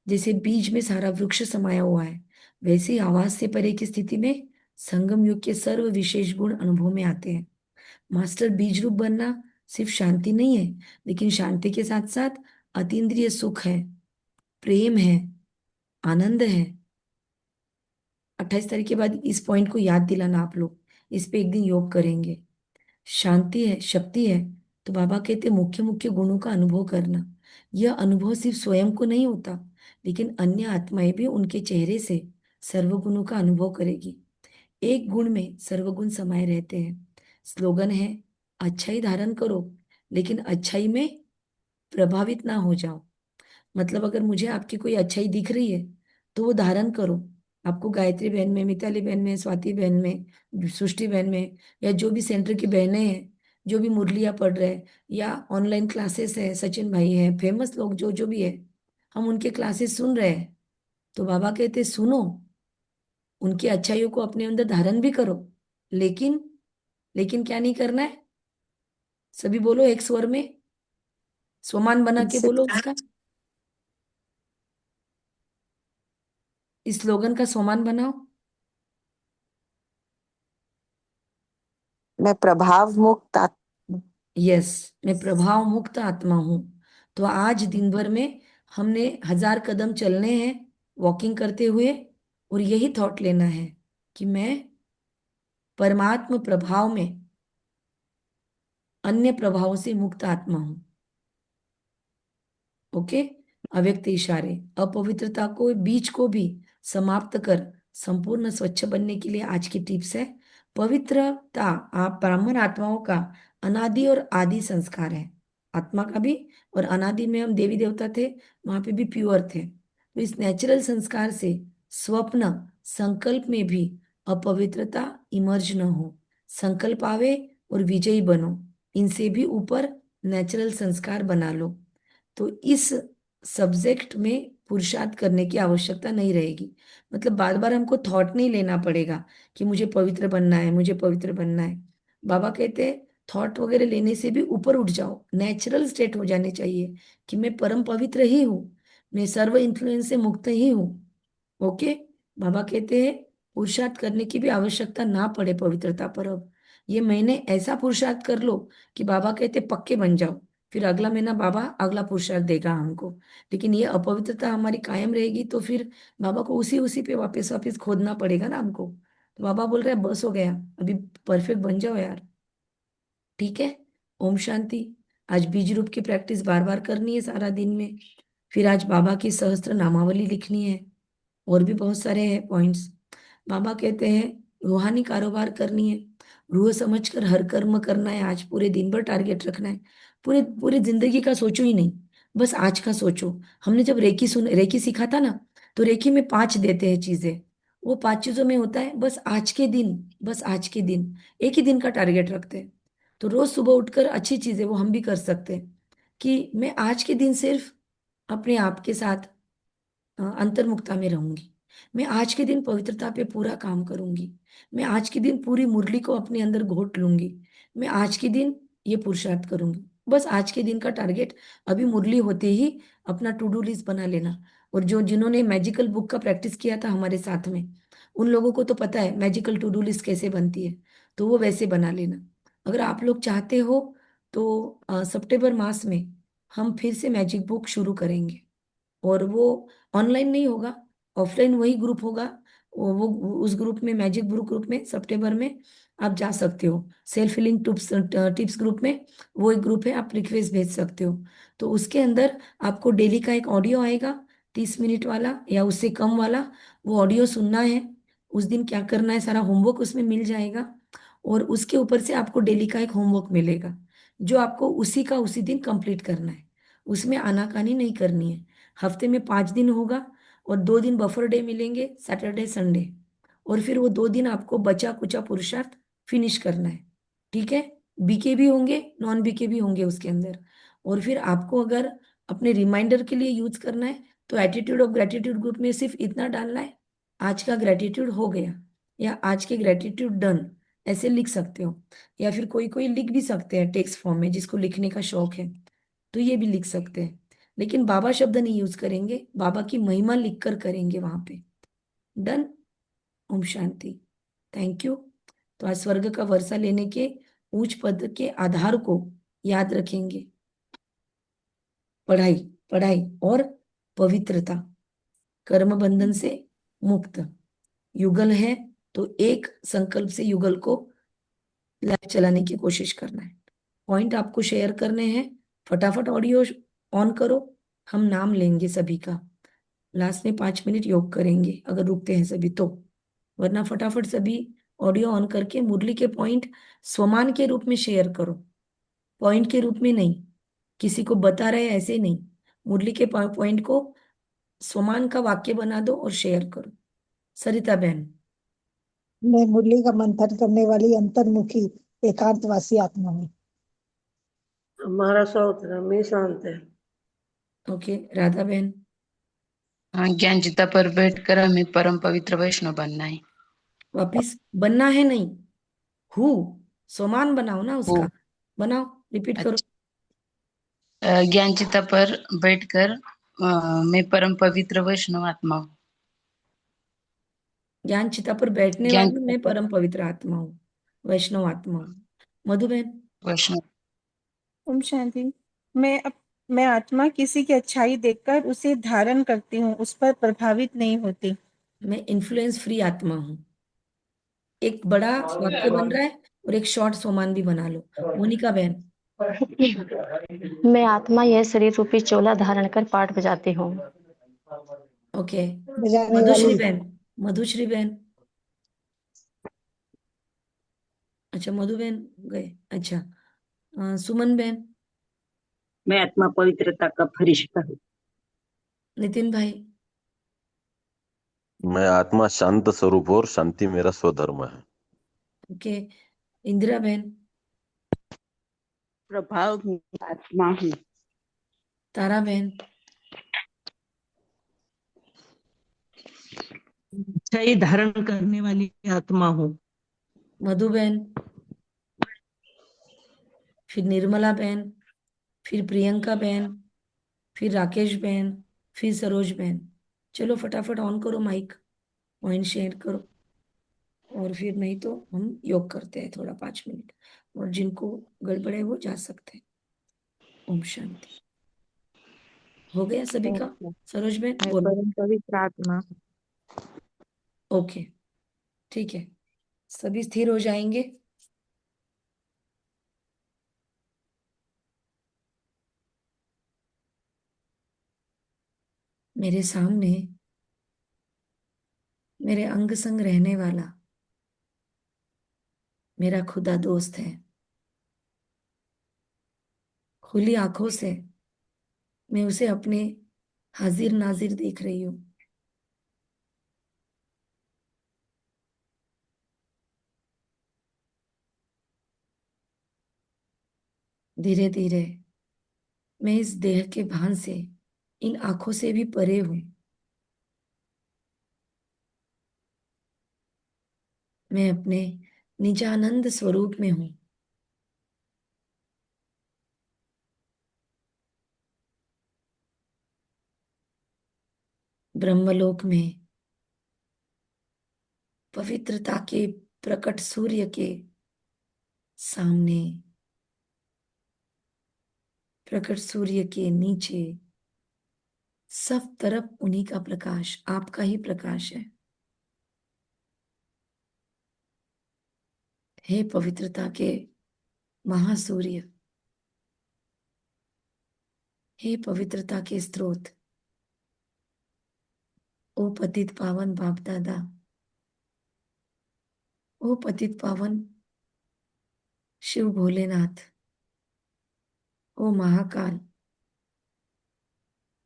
[SPEAKER 1] जैसे बीज में सारा वृक्ष समाया हुआ है, वैसे ही आवाज से परे की स्थिति में संगम युग के सर्व विशेष गुण अनुभव में आते हैं। मास्टर बीज रूप बनना सिर्फ शांति नहीं है, लेकिन शांति के साथ साथ अतीन्द्रिय सुख है, प्रेम है, आनंद है। 28 तारीख के बाद इस पॉइंट को याद दिलाना आप लोग, इस पे एक दिन योग करेंगे। शांति है, शक्ति है, तो बाबा कहते मुख्य मुख्य गुणों का अनुभव करना। यह अनुभव सिर्फ स्वयं को नहीं होता, लेकिन अन्य आत्माएं भी उनके चेहरे से सर्वगुणों का अनुभव करेगी। एक गुण में सर्वगुण समाये रहते हैं। स्लोगन है अच्छाई धारण करो, लेकिन अच्छाई में प्रभावित ना हो जाओ। मतलब अगर मुझे आपकी कोई अच्छाई दिख रही है तो वो धारण करो। आपको गायत्री बहन में, मिताली बहन में, स्वाति बहन में, सृष्टि बहन में, या जो भी सेंटर की बहनें हैं, जो भी मुरलियाँ पढ़ रहे हैं, या ऑनलाइन क्लासेस है, सचिन भाई हैं, फेमस लोग जो जो भी है, हम उनके क्लासेस सुन रहे हैं, तो बाबा कहते सुनो, उनकी अच्छाइयों को अपने अंदर धारण भी करो, लेकिन लेकिन क्या नहीं करना है? सभी बोलो एक स्वर में, स्वमान बना के
[SPEAKER 7] इससे
[SPEAKER 1] बोलो उसका, इस स्लोगन का स्वमान बनाओ।
[SPEAKER 7] मैं प्रभाव मुक्त
[SPEAKER 1] यस, मैं प्रभाव मुक्त आत्मा हूं। तो आज दिन भर में हमने 1000 कदम चलने हैं वॉकिंग करते हुए, और यही थॉट लेना है कि मैं परमात्म प्रभाव में अन्य प्रभावों से मुक्त आत्मा हूं। ओके। अव्यक्त इशारे, अपवित्रता को, बीज को भी समाप्त कर संपूर्ण स्वच्छ बनने के लिए आज की टिप्स है। पवित्रता आप ब्राह्मण आत्माओं का अनादि और आदि संस्कार है। आत्मा का भी, और अनादि में हम देवी देवता थे, वहां पे भी प्योर थे। तो इस नेचुरल संस्कार से स्वप्न संकल्प में भी अपवित्रता इमर्ज न हो, संकल्प आवे और विजयी बनो। इनसे भी ऊपर नेचुरल संस्कार बना लो, तो इस सब्जेक्ट में पुरुषार्थ करने की आवश्यकता नहीं रहेगी। मतलब बार बार हमको थॉट नहीं लेना पड़ेगा कि मुझे पवित्र बनना है, मुझे पवित्र बनना है। बाबा कहते हैं थॉट वगैरह लेने से भी ऊपर उठ जाओ, नेचुरल स्टेट हो जाने चाहिए कि मैं परम पवित्र ही हूँ, मैं सर्व इन्फ्लुएंस से मुक्त ही हूँ। ओके। बाबा कहते हैं पुरुषार्थ करने की भी आवश्यकता ना पड़े पवित्रता पर। अब ये महीने ऐसा पुरुषार्थ कर लो कि बाबा कहते पक्के बन जाओ, फिर अगला महीना बाबा अगला पुरुषार्थ देगा हमको। लेकिन ये अपवित्रता हमारी कायम रहेगी तो फिर बाबा को उसी उसी पे वापस वापस खोदना पड़ेगा ना हमको। तो बाबा बोल रहे हैं बस हो गया, अभी परफेक्ट बन जाओ यार। ठीक है। ओम शांति। आज बीज रूप की प्रैक्टिस बार बार करनी है सारा दिन में। फिर आज बाबा की सहस्त्र नामावली लिखनी है, और भी बहुत सारे हैं पॉइंट्स। बाबा कहते हैं रूहानी कारोबार करनी है, रूह समझकर हर कर्म करना है। आज पूरे दिन भर टारगेट रखना है, पूरे पूरी जिंदगी का सोचो ही नहीं, बस आज का सोचो। हमने जब रेकी सीखा था ना, तो रेकी में 5 देते हैं चीजें, वो 5 चीजों में होता है बस आज के दिन, बस आज के दिन, एक ही दिन का टारगेट रखते हैं। तो रोज सुबह उठकर अच्छी चीजें वो हम भी कर सकते हैं कि मैं आज के दिन सिर्फ अपने आप के साथ अंतर्मुखता में रहूंगी। मैं आज के दिन पवित्रता पे पूरा काम करूंगी। मैं आज के दिन पूरी मुरली को अपने अंदर घोट लूंगी। मैं आज के दिन ये पुरुषार्थ करूंगी। बस आज के दिन का टारगेट, अभी मुरली होते ही अपना टू डू लिस्ट बना लेना। और जो जिन्होंने मैजिकल बुक का प्रैक्टिस किया था हमारे साथ में, उन लोगों को तो पता है मैजिकल टू डू लिस्ट कैसे बनती है, तो वो वैसे बना लेना। अगर आप लोग चाहते हो तो सितंबर मास में हम फिर से मैजिक बुक शुरू करेंगे, और वो ऑनलाइन नहीं होगा, ऑफलाइन वही ग्रुप होगा वो उस ग्रुप में, मैजिक ग्रुप में सितंबर में आप जा सकते हो। सेल्फ हीलिंग टिप्स ग्रुप में वो एक ग्रुप है, आप रिक्वेस्ट भेज सकते हो। तो उसके अंदर आपको डेली का एक ऑडियो आएगा, 30 मिनट वाला या उससे कम वाला। वो ऑडियो सुनना है, उस दिन क्या करना है सारा होमवर्क उसमें मिल जाएगा। और उसके ऊपर से आपको डेली का एक होमवर्क मिलेगा, जो आपको उसी का उसी दिन कंप्लीट करना है। उसमें आनाकानी नहीं करनी है। हफ्ते में 5 दिन होगा, और 2 दिन बफर डे मिलेंगे, सैटरडे संडे। और फिर वो 2 दिन आपको बचा कुचा पुरुषार्थ फिनिश करना है। ठीक है। बीके भी होंगे, नॉन बीके भी होंगे उसके अंदर। और फिर आपको अगर अपने रिमाइंडर के लिए यूज करना है, तो एटीट्यूड ऑफ ग्रेटिट्यूड ग्रुप में सिर्फ इतना डालना है, आज का ग्रेटिट्यूड हो गया, या आज के ग्रेटिट्यूड डन, ऐसे लिख सकते हो। या फिर कोई कोई लिख भी सकते हैं टेक्स्ट फॉर्म में, जिसको लिखने का शौक है तो ये भी लिख सकते हैं। लेकिन बाबा शब्द नहीं यूज करेंगे, बाबा की महिमा लिखकर करेंगे वहां पे। डन। ओम शांति। Thank you. तो आज स्वर्ग का वर्षा लेने के उच्च पद के आधार को याद रखेंगे। पढ़ाई, पढ़ाई और पवित्रता, कर्म बंधन से मुक्त। युगल है तो एक संकल्प से युगल को लाइफ चलाने की कोशिश करना है। पॉइंट आपको शेयर करने हैं। फटाफट ऑडियो ऑन करो, हम नाम लेंगे सभी का। लास्ट में 5 मिनट योग करेंगे अगर रुकते हैं सभी तो, वरना फटाफट सभी ऑडियो ऑन करके मुरली के पॉइंट स्वमान के रूप में शेयर करो, पॉइंट के रूप में नहीं। किसी को बता रहे ऐसे नहीं, मुरली के पॉइंट को स्वमान का वाक्य बना दो और शेयर करो। सरिता बहन।
[SPEAKER 6] मैं मुरली का मंथन करने वाली अंतर्मुखी एकांतवासी आत्मा हूँ।
[SPEAKER 10] हमारा सहोदर में शांत है।
[SPEAKER 1] ओके, राधा बहन।
[SPEAKER 11] हाँ, ज्ञान चिता पर बैठकर हमें परम पवित्र वैष्णव बनना है।
[SPEAKER 1] वापिस बनना है नहीं, हु स्वमान बनाओ ना
[SPEAKER 11] हो
[SPEAKER 1] उसका, बनाओ, रिपीट करो।
[SPEAKER 11] ज्ञान चिता पर बैठकर मैं परम पवित्र वैष्णव आत्मा हूँ।
[SPEAKER 1] ज्ञान चिता पर बैठने
[SPEAKER 11] ज्ञान
[SPEAKER 1] वाली
[SPEAKER 11] चिता
[SPEAKER 1] मैं
[SPEAKER 11] पर
[SPEAKER 1] परम पवित्र आत्मा हूँ, वैष्णव आत्मा हूँ। मधु बहन।
[SPEAKER 11] वैष्णव।
[SPEAKER 2] ओम शांति। मैं आत्मा किसी की अच्छाई देखकर उसे धारण करती हूँ, उस पर प्रभावित नहीं होती।
[SPEAKER 1] मैं इन्फ्लुएंस फ्री आत्मा हूँ। एक बड़ा वाक्य बन रहा है और एक शॉर्ट सोमान भी बना लो। मोनिका बहन।
[SPEAKER 8] मैं आत्मा यह शरीर रूपी चोला धारण कर पाठ बजाती हूँ।
[SPEAKER 1] ओके।
[SPEAKER 6] बजाने
[SPEAKER 1] मधुश्री
[SPEAKER 6] वाली।
[SPEAKER 1] बहन। मधुश्री बहन। अच्छा, मधु बहन गए। अच्छा, सुमन बहन।
[SPEAKER 5] मैं आत्मा पवित्रता का फरिश्ता हूँ।
[SPEAKER 1] नितिन भाई।
[SPEAKER 4] मैं आत्मा शांत स्वरूप और शांति मेरा स्वधर्म है।
[SPEAKER 1] ओके। इंदिरा बहन।
[SPEAKER 12] प्रभाव हूँ, आत्मा हूँ।
[SPEAKER 1] तारा बहन।
[SPEAKER 3] सच्चाई धारण करने वाली आत्मा हूँ।
[SPEAKER 1] मधु बहन। फिर निर्मला बहन, फिर प्रियंका बहन, फिर राकेश बहन, फिर सरोज बहन। चलो फटाफट ऑन करो माइक, पॉइंट शेयर करो। और फिर नहीं तो हम योग करते हैं थोड़ा 5 मिनट, और जिनको गड़बड़ है वो जा सकते हैं। ओम शांति। हो गया सभी का। सरोज बहन
[SPEAKER 7] मैं
[SPEAKER 1] बोलो।
[SPEAKER 7] परम पवित्र आत्मा हूँ।
[SPEAKER 1] ओके, ठीक है। सभी स्थिर हो जाएंगे। मेरे सामने मेरे अंग संग रहने वाला मेरा खुदा दोस्त है। खुली आंखों से मैं उसे अपने हाजिर नाजिर देख रही हूँ। धीरे धीरे मैं इस देह के भान से, इन आंखों से भी परे हूँ। मैं अपने निजानंद स्वरूप में हूँ। ब्रह्मलोक में पवित्रता के प्रकट सूर्य के सामने, प्रकट सूर्य के नीचे, सब तरफ उन्हीं का प्रकाश, आपका ही प्रकाश है। हे पवित्रता के महासूर्य, हे पवित्रता के स्रोत, ओ पतित पावन बाप दादा, ओ पतित पावन शिव भोलेनाथ, ओ महाकाल,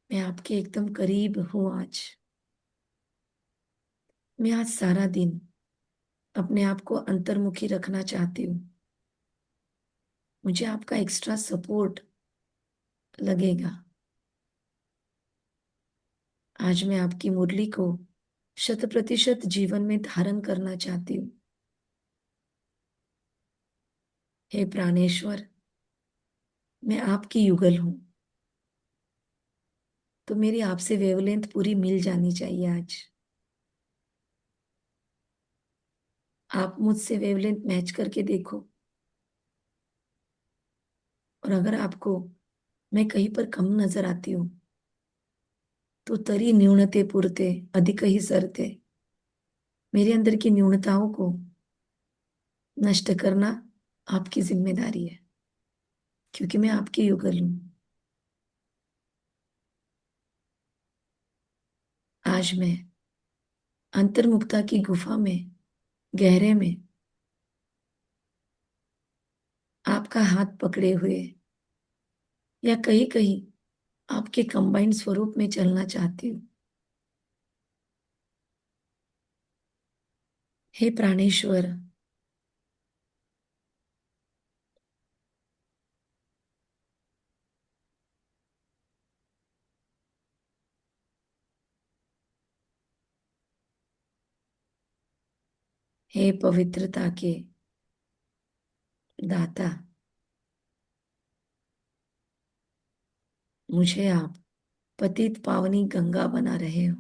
[SPEAKER 1] मैं आपके एकदम करीब हूं आज। मैं आज सारा दिन अपने आप को अंतर्मुखी रखना चाहती हूँ। मुझे आपका एक्स्ट्रा सपोर्ट लगेगा। आज मैं आपकी मुरली को 100% जीवन में धारण करना चाहती हूँ। हे प्राणेश्वर, मैं आपकी युगल हूं, तो मेरी आपसे वेवलेंथ पूरी मिल जानी चाहिए आज। आप मुझसे वेवलेंथ मैच करके देखो, और अगर आपको मैं कहीं पर कम नजर आती हूं तो तरी न्यूनते पुरते अधिक ही सरते, मेरे अंदर की न्यूनताओं को नष्ट करना आपकी जिम्मेदारी है, क्योंकि मैं आपकी युगल हूं। आज मैं अंतर्मुखता की गुफा में गहरे में आपका हाथ पकड़े हुए या कहीं कहीं आपके कंबाइंड स्वरूप में चलना चाहती हूँ। हे प्राणेश्वर, हे पवित्रता के दाता, मुझे आप पतित पावनी गंगा बना रहे हो।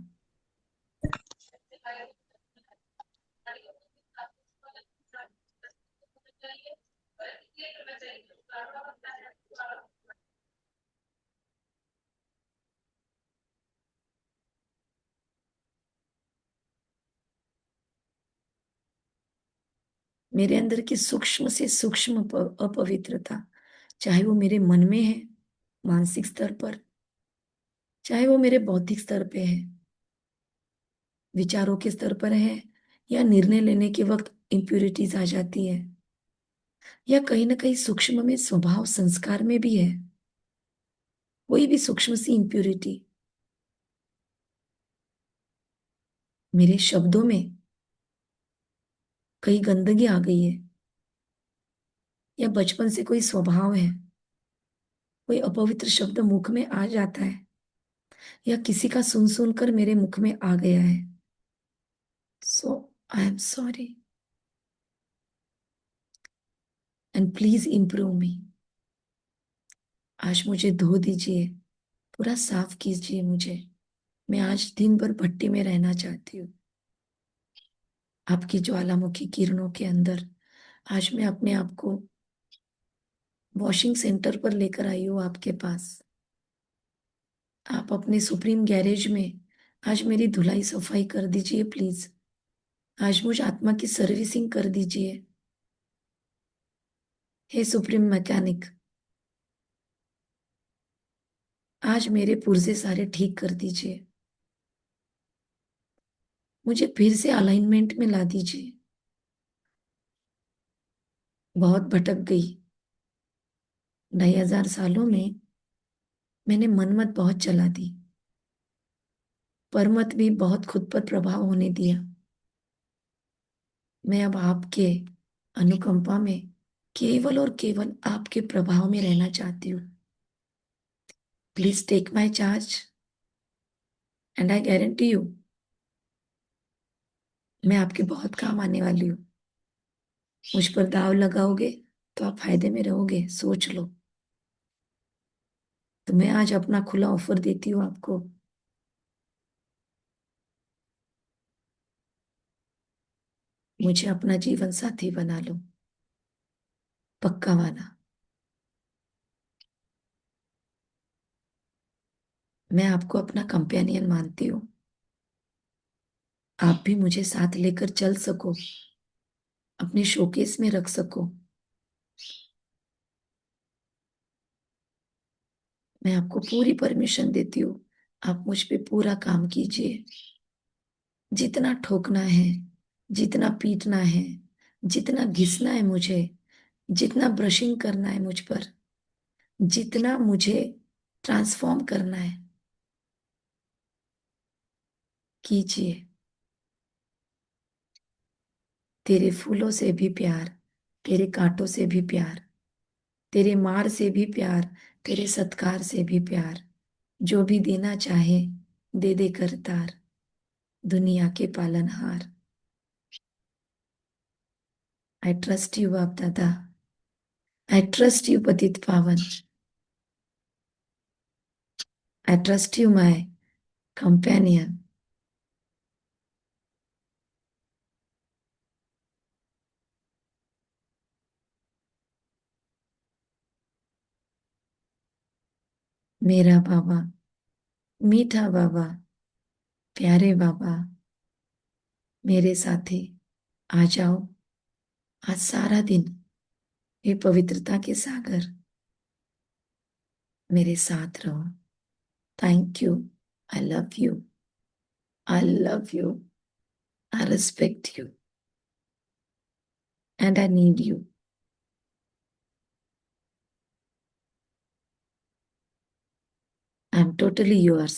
[SPEAKER 1] मेरे अंदर की सूक्ष्म से सूक्ष्म अपवित्रता, चाहे वो मेरे मन में है, मानसिक स्तर पर, चाहे वो मेरे बौद्धिक स्तर पे है, विचारों के स्तर पर है, या निर्णय लेने के वक्त इम्प्योरिटीज आ जाती है, या कहीं ना कहीं सूक्ष्म में स्वभाव संस्कार में भी है कोई भी सूक्ष्म सी इम्प्योरिटी, मेरे शब्दों में कहीं गंदगी आ गई है, या बचपन से कोई स्वभाव है, कोई अपवित्र शब्द मुख में आ जाता है, या किसी का सुन सुनकर मेरे मुख में आ गया है, so I am sorry and please improve me. आज मुझे धो दीजिए, पूरा साफ कीजिए मुझे। मैं आज दिन भर भट्टी में रहना चाहती हूँ, आपकी ज्वालामुखी किरणों के अंदर। आज मैं अपने आप को वॉशिंग सेंटर पर लेकर आई हूँ आपके पास। आप अपने सुप्रीम गैरेज में आज मेरी धुलाई सफाई कर दीजिए प्लीज। आज मुझ आत्मा की सर्विसिंग कर दीजिए। हे सुप्रीम मैकेनिक, आज मेरे पुर्जे सारे ठीक कर दीजिए। मुझे फिर से अलाइनमेंट में ला दीजिए। बहुत भटक गई। 2500 सालों में मैंने मनमत बहुत चला दी, परमत भी बहुत खुद पर प्रभाव होने दिया। मैं अब आपके अनुकंपा में केवल और केवल आपके प्रभाव में रहना चाहती हूँ। Please take my charge and I guarantee you, मैं आपके बहुत काम आने वाली हूँ। मुझ पर दाव लगाओगे तो आप फायदे में रहोगे, सोच लो। तो मैं आज अपना खुला ऑफर देती हूँ आपको। मुझे अपना जीवन साथी बना लो, पक्का वाला। मैं आपको अपना कंपेनियन मानती हूँ। आप भी मुझे साथ लेकर चल सको, अपने शोकेस में रख सको। मैं आपको पूरी परमिशन देती हूँ, आप मुझ पे पूरा काम कीजिए। जितना ठोकना है, जितना पीटना है, जितना घिसना है मुझे, जितना ब्रशिंग करना है मुझ पर, जितना मुझे ट्रांसफॉर्म करना है, कीजिए। तेरे फूलों से भी प्यार, तेरे कांटों से भी प्यार, तेरे मार से भी प्यार, तेरे सत्कार से भी प्यार। जो भी देना चाहे दे दे करतार, दुनिया के पालनहार। आई ट्रस्ट यू बाप दादा, आई ट्रस्ट यू पतित पावन, I trust you my companion. मेरा बाबा, मीठा बाबा, प्यारे बाबा, मेरे साथी आ जाओ। आज सारा दिन ये पवित्रता के सागर मेरे साथ रहो। Thank you, I love you, I love you, I respect you, and I need you. I am totally yours.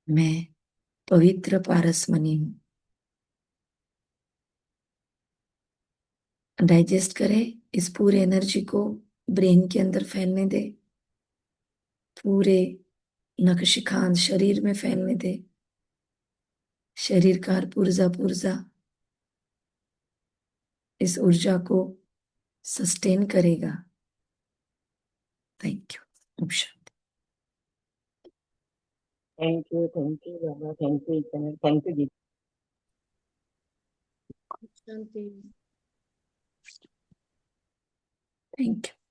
[SPEAKER 1] मैं पवित्र पारसमणि हूं। डाइजेस्ट करे इस पूरे एनर्जी को, ब्रेन के अंदर फैलने दे, पूरे नखशिखांत शरीर में फैलने दे। शरीर का हर पुर्जा पुर्जा इस ऊर्जा को सस्टेन करेगा। Thank you.
[SPEAKER 5] थैंक यू बाबा, थैंक यू थैंक यू दीदी।
[SPEAKER 1] Thank you.